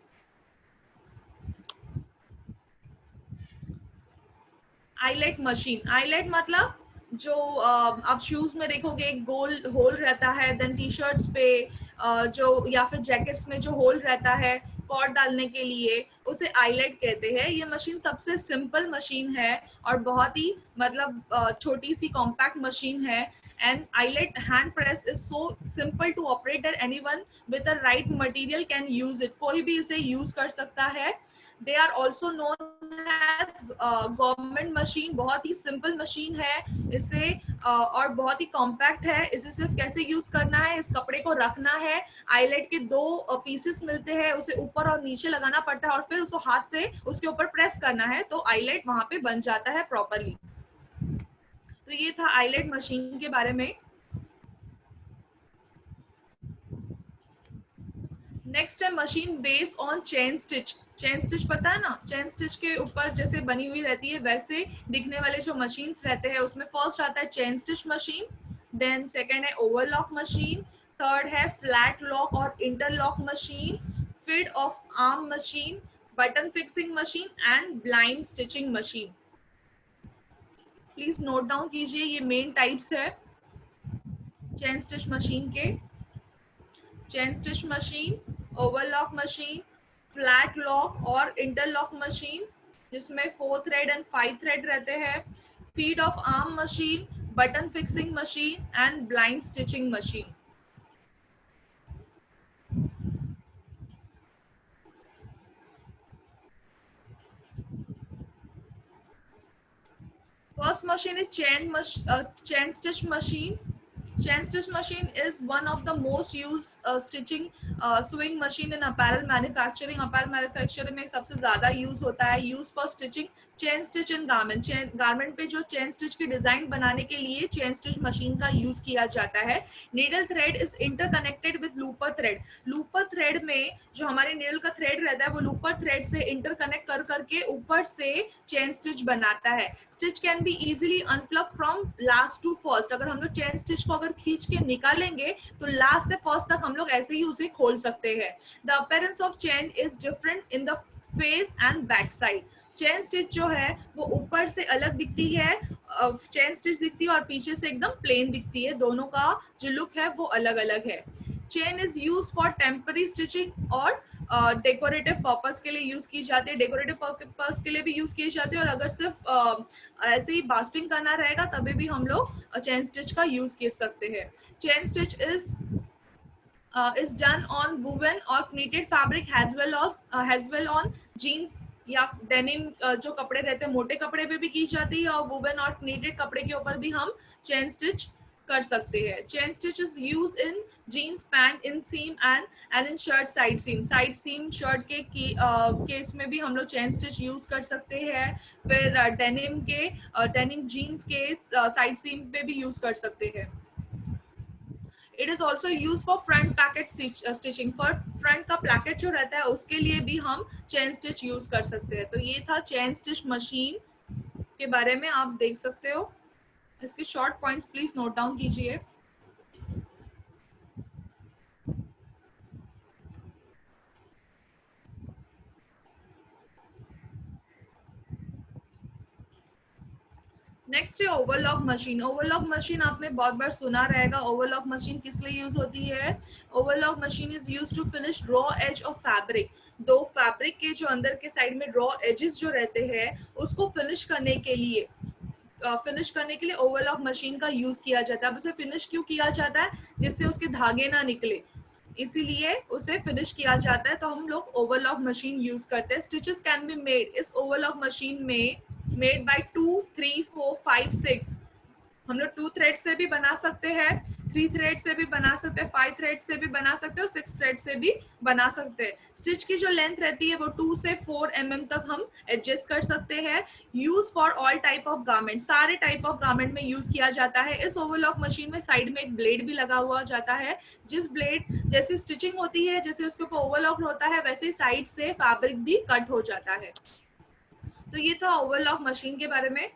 आईलेट मशीन, आईलेट मतलब जो आप शूज में देखोगे एक गोल होल रहता है, देन टी शर्ट्स पे जो या फिर जैकेट्स में जो होल रहता है कॉर्ड डालने के लिए, उसे आईलेट कहते हैं। ये मशीन सबसे सिंपल मशीन है और बहुत ही मतलब छोटी सी कॉम्पैक्ट मशीन है। And eyelet hand press is so simple to operate that anyone with the right material can use it, कोई भी इसे यूज कर सकता है। They are also known as government machine, बहुत ही सिंपल मशीन है इसे और बहुत ही कॉम्पैक्ट है। इसे सिर्फ कैसे यूज करना है, इस कपड़े को रखना है, आईलेट के दो पीसेस मिलते हैं, उसे ऊपर और नीचे लगाना पड़ता है और फिर उसको हाथ से उसके ऊपर प्रेस करना है तो आईलेट वहां पे बन जाता है प्रॉपरली। तो ये था आईलेट मशीन के बारे में। नेक्स्ट है machine based on chain stitch. Chain stitch पता है ना, चेन स्टिच के ऊपर जैसे बनी हुई रहती है वैसे दिखने वाले जो मशीन्स रहते हैं उसमें फर्स्ट आता है chain stitch machine, then second है ओवरलॉक मशीन, थर्ड है फ्लैट लॉक और interlock machine, feed of arm machine, button fixing machine and blind stitching machine. Please note down कीजिए, ये मेन टाइप्स है चेन स्टिच मशीन के। Chain stitch machine, overlock machine, flat lock और interlock machine जिसमें 4 thread and 5 thread रहते हैं, feed of arm machine, button fixing machine and blind stitching machine. First machine is chain stitch machine. Chain stitch machine is one of the most used stitching sewing machine in apparel manufacturing. Apparel manufacturing में सबसे ज़्यादा use होता है, use for stitching chain stitch in garment. Garment पे जो chain stitch की design बनाने के लिए chain stitch machine का use किया जाता है। Needle thread is interconnected with looper thread. Looper thread में जो हमारे needle का thread रहता है वो looper thread से interconnect कर करके ऊपर से chain stitch बनाता है। Stitch can be easily unplug from last to first, अगर हम लोग चेन स्टिच को अगर खींच के निकालेंगे तो लास्ट से फर्स्ट तक हम लोग ऐसे ही उसे खोल सकते हैं। The appearance of chain is different in the face and back side. Chain stitch जो है वो ऊपर से अलग दिखती है, चेन स्टिच दिखती है और पीछे से एकदम प्लेन दिखती है, दोनों का जो लुक है वो अलग अलग है। Chain is use for temporary stitching और डेकोरेटिव पर्पस के लिए यूज की जाती है, डेकोरेटिव पर्पस के लिए भी यूज की जाती है, और अगर सिर्फ ऐसे ही बास्टिंग करना रहेगा तभी भी हम लोग चेन स्टिच का यूज कर सकते हैं। Chain stitch is done on woven or knitted fabric as well on jeans या डेनिम जो कपड़े रहते हैं मोटे कपड़े पे भी की जाती है, और वुवन और नीटेड कपड़े के ऊपर भी हम चेन स्टिच कर सकते हैं। Chain stitch is use in jeans pant, in seam and in shirt side seam shirt के केस में भी हम लोग चेन स्टिच यूज कर सकते हैं। फिर डेनिम जीन्स के साइड सीम पे भी यूज कर सकते हैं। It is also use for front packet stitching, for front का प्लैकेट जो रहता है उसके लिए भी हम चेन स्टिच यूज कर सकते हैं। तो ये था चेन स्टिच मशीन के बारे में, आप देख सकते हो। इसके short points please note down कीजिए। नेक्स्ट है ओवरलॉक मशीन। ओवरलॉक मशीन आपने बहुत बार सुना रहेगा। ओवरलॉक मशीन किस लिए यूज होती है? Overlock machine is use to finish raw edge of fabric. दो फैब्रिक के जो अंदर के साइड में रॉ एजेस जो रहते हैं उसको फिनिश करने के लिए ओवरलॉक मशीन का यूज किया जाता है। अब उसे फिनिश क्यों किया जाता है? जिससे उसके धागे ना निकले, इसीलिए उसे फिनिश किया जाता है। तो हम लोग ओवरलॉक मशीन यूज करते हैं। स्टिचेस कैन बी मेड इस ओवरलॉक मशीन में मेड बाय 2, 3, 4, 5, 6। हम लोग 2 थ्रेड से भी बना सकते हैं, 3 थ्रेड से भी बना सकते हैं, 5 थ्रेड से भी बना सकते हैं, और 6 थ्रेड से भी बना सकते हैं। स्टिच की जो लेंथ रहती है वो 2 से 4 mm तक हम एडजस्ट कर सकते हैं। Use for all type of garment, सारे टाइप ऑफ गारमेंट में यूज किया जाता है। इस ओवरलॉक मशीन में साइड में एक ब्लेड भी लगा हुआ जाता है, जिस ब्लेड जैसे स्टिचिंग होती है, जैसे उसके ऊपर ओवरलॉक होता है, वैसे साइड से फैब्रिक भी कट हो जाता है। तो ये था ओवरलॉक मशीन के बारे में।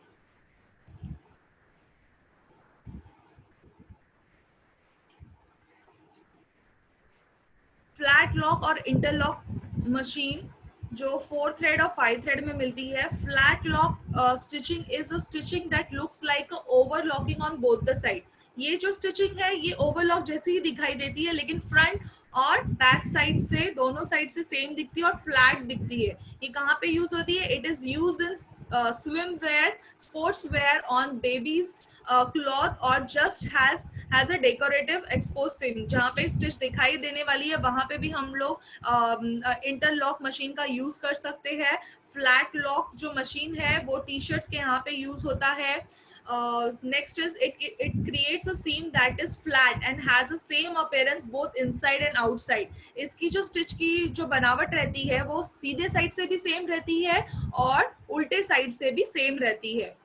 फ्लैट लॉक और इंटरलॉक मशीन जो 4 थ्रेड और 5 थ्रेड में मिलती है। Flat lock stitching is a stitching that looks like overlocking on both the side. ये जो स्टिचिंग है ये ओवरलॉक जैसी ही दिखाई देती है, लेकिन फ्रंट और बैक साइड से दोनों साइड से सेम दिखती है और फ्लैट दिखती है। ये कहाँ पे यूज होती है? It is use in swim wear, sports wear, on babies cloth, और just has a decorative expose seam. जहाँ पे स्टिच दिखाई देने वाली है वहां पे भी हम लोग इंटरलॉक मशीन का यूज कर सकते हैं। फ्लैट लॉक जो मशीन है वो टी शर्ट्स के यहाँ पे यूज होता है। Next is it creates a seam that is flat and has the same appearance both inside and outside। इसकी जो स्टिच की जो बनावट रहती है वो सीधे साइड से भी सेम रहती है और उल्टे साइड से भी सेम रहती है।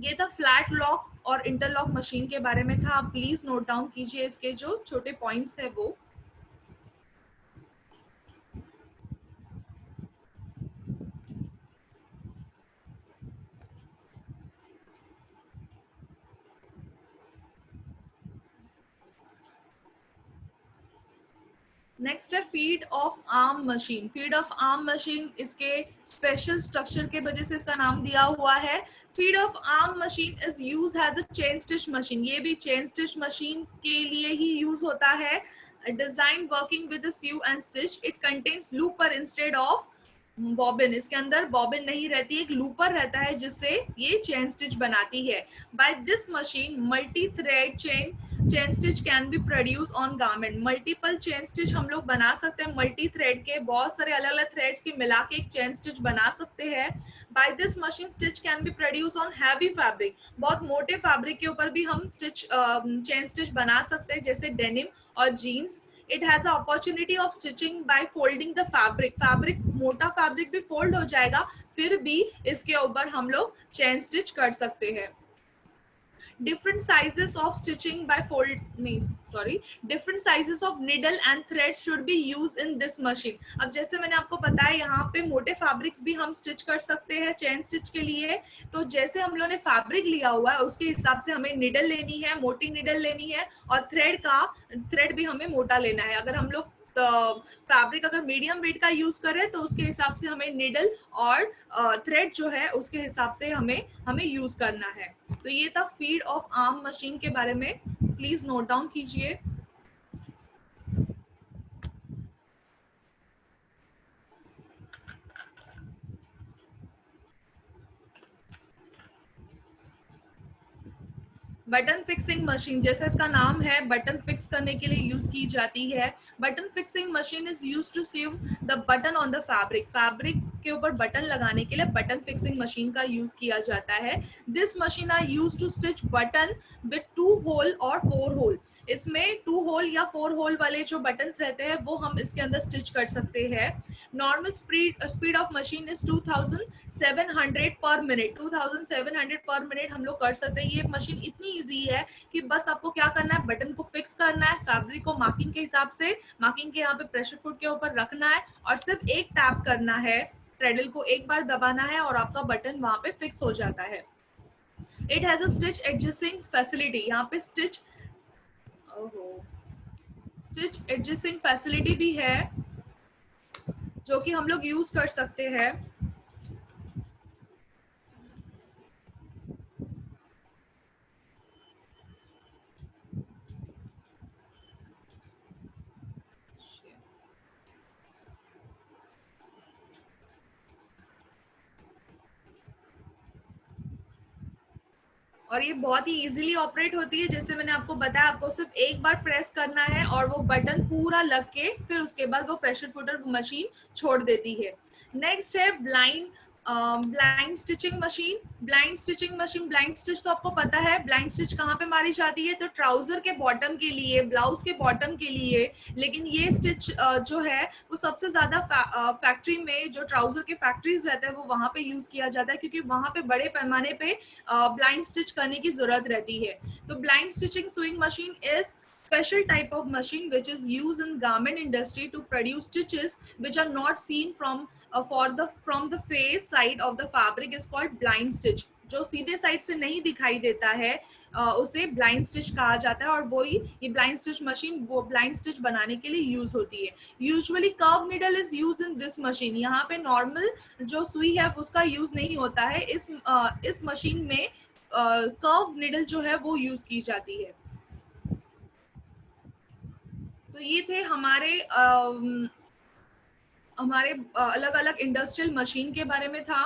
ये था फ्लैट लॉक और इंटरलॉक मशीन के बारे में था। आप प्लीज नोट डाउन कीजिए इसके जो छोटे पॉइंट्स है वो। नेक्स्ट है feed of arm machine. Feed of arm machine इसके स्पेशल स्ट्रक्चर के वजह से इसका नाम दिया हुआ है। Feed of arm machine is use as a chain stitch machine. ये भी चेन स्टिच मशीन के लिए ही यूज होता है। Design working with sew and stitch, it contains looper instead of bobbin. इसके अंदर बॉबिन नहीं रहती, एक लूपर रहता है जिससे ये चेन स्टिच बनाती है। By this machine multi thread chain stitch can be produce on garment. Multiple chain stitch हम लोग बना सकते हैं। मल्टी थ्रेड के बहुत सारे अलग अलग थ्रेड्स के मिला के एक चेन स्टिच बना सकते हैं। By this machine stitch can be produce on heavy fabric. बहुत मोटे फैब्रिक के ऊपर भी हम चेन स्टिच बना सकते हैं, जैसे डेनिम और jeans. It has opportunity of stitching by folding the fabric मोटा फैब्रिक भी फोल्ड हो जाएगा, फिर भी इसके ऊपर हम लोग चेन स्टिच कर सकते हैं। different sizes of stitching by different sizes of needle and thread should be used in this machine। अब जैसे मैंने आपको बताया यहाँ पे मोटे फैब्रिक्स भी हम स्टिच कर सकते हैं चेन स्टिच के लिए। तो जैसे हम लोगों ने फैब्रिक लिया हुआ है उसके हिसाब से हमें निडल लेनी है, मोटी निडल लेनी है, और थ्रेड भी हमें मोटा लेना है। अगर हम लोग तो फैब्रिक अगर मीडियम वेट का यूज करें तो उसके हिसाब से हमें निडल और थ्रेड जो है उसके हिसाब से हमें यूज करना है। तो ये था फीड ऑफ आर्म मशीन के बारे में, प्लीज नोट डाउन कीजिए। बटन फिक्सिंग मशीन, जैसे इसका नाम है बटन फिक्स करने के लिए यूज की जाती है। Button fixing machine is use to sew the button on the fabric. के ऊपर बटन लगाने के लिए बटन फिक्सिंग मशीन का यूज किया जाता है। This machine are use to stitch button with 2 hole और 4 होल। इसमें 2 होल या 4 होल वाले जो बटन्स रहते हैं वो हम इसके अंदर स्टिच कर सकते हैं। Normal speed of machine is 2700 पर मिनट। 2700 पर मिनट हम लोग कर सकते हैं। ये मशीन इतनी ईजी है कि बस आपको क्या करना है, बटन को फिक्स करना है, फैब्रिक को मार्किंग के हिसाब से मार्किंग के यहाँ पे प्रेशर फुट के ऊपर रखना है और सिर्फ एक टैप करना है, थ्रेडल को एक बार दबाना है और आपका बटन वहां पे फिक्स हो जाता है। It has a stitch adjusting facility. यहाँ पे स्टिच एडजस्टिंग फैसिलिटी भी है जो कि हम लोग यूज कर सकते हैं। और ये बहुत ही इजीली ऑपरेट होती है। जैसे मैंने आपको बताया, आपको सिर्फ एक बार प्रेस करना है और वो बटन पूरा लग के फिर उसके बाद वो प्रेशर पुटर मशीन छोड़ देती है। नेक्स्ट है blind stitching machine. Blind stitch तो आपको पता है, ब्लाइंड स्टिच कहाँ पे मारी जाती है, तो ट्राउजर के बॉटम के लिए, ब्लाउज के बॉटम के लिए। लेकिन ये स्टिच जो है वो सबसे ज्यादा फैक्ट्री में, जो ट्राउजर के फैक्ट्रीज रहते हैं वो वहां पे यूज किया जाता है, क्योंकि वहां पे बड़े पैमाने पे ब्लाइंड स्टिच करने की जरूरत रहती है। तो blind stitching sewing machine is special type of machine which is used in garment industry to produce stitches which are not seen from the face side of the fabric is called blind stitch। जो सीधे side से नहीं दिखाई देता है उसे blind stitch कहा जाता है, और वही ये ब्लाइंड स्टिच मशीन वो ब्लाइंड स्टिच बनाने के लिए यूज होती है। Usually curve needle is use in this machine. यहाँ पे नॉर्मल जो सुई है उसका यूज नहीं होता है। इस मशीन में कर्व नीडल जो है वो यूज की जाती है। तो ये थे हमारे अलग अलग इंडस्ट्रियल मशीन के बारे में था।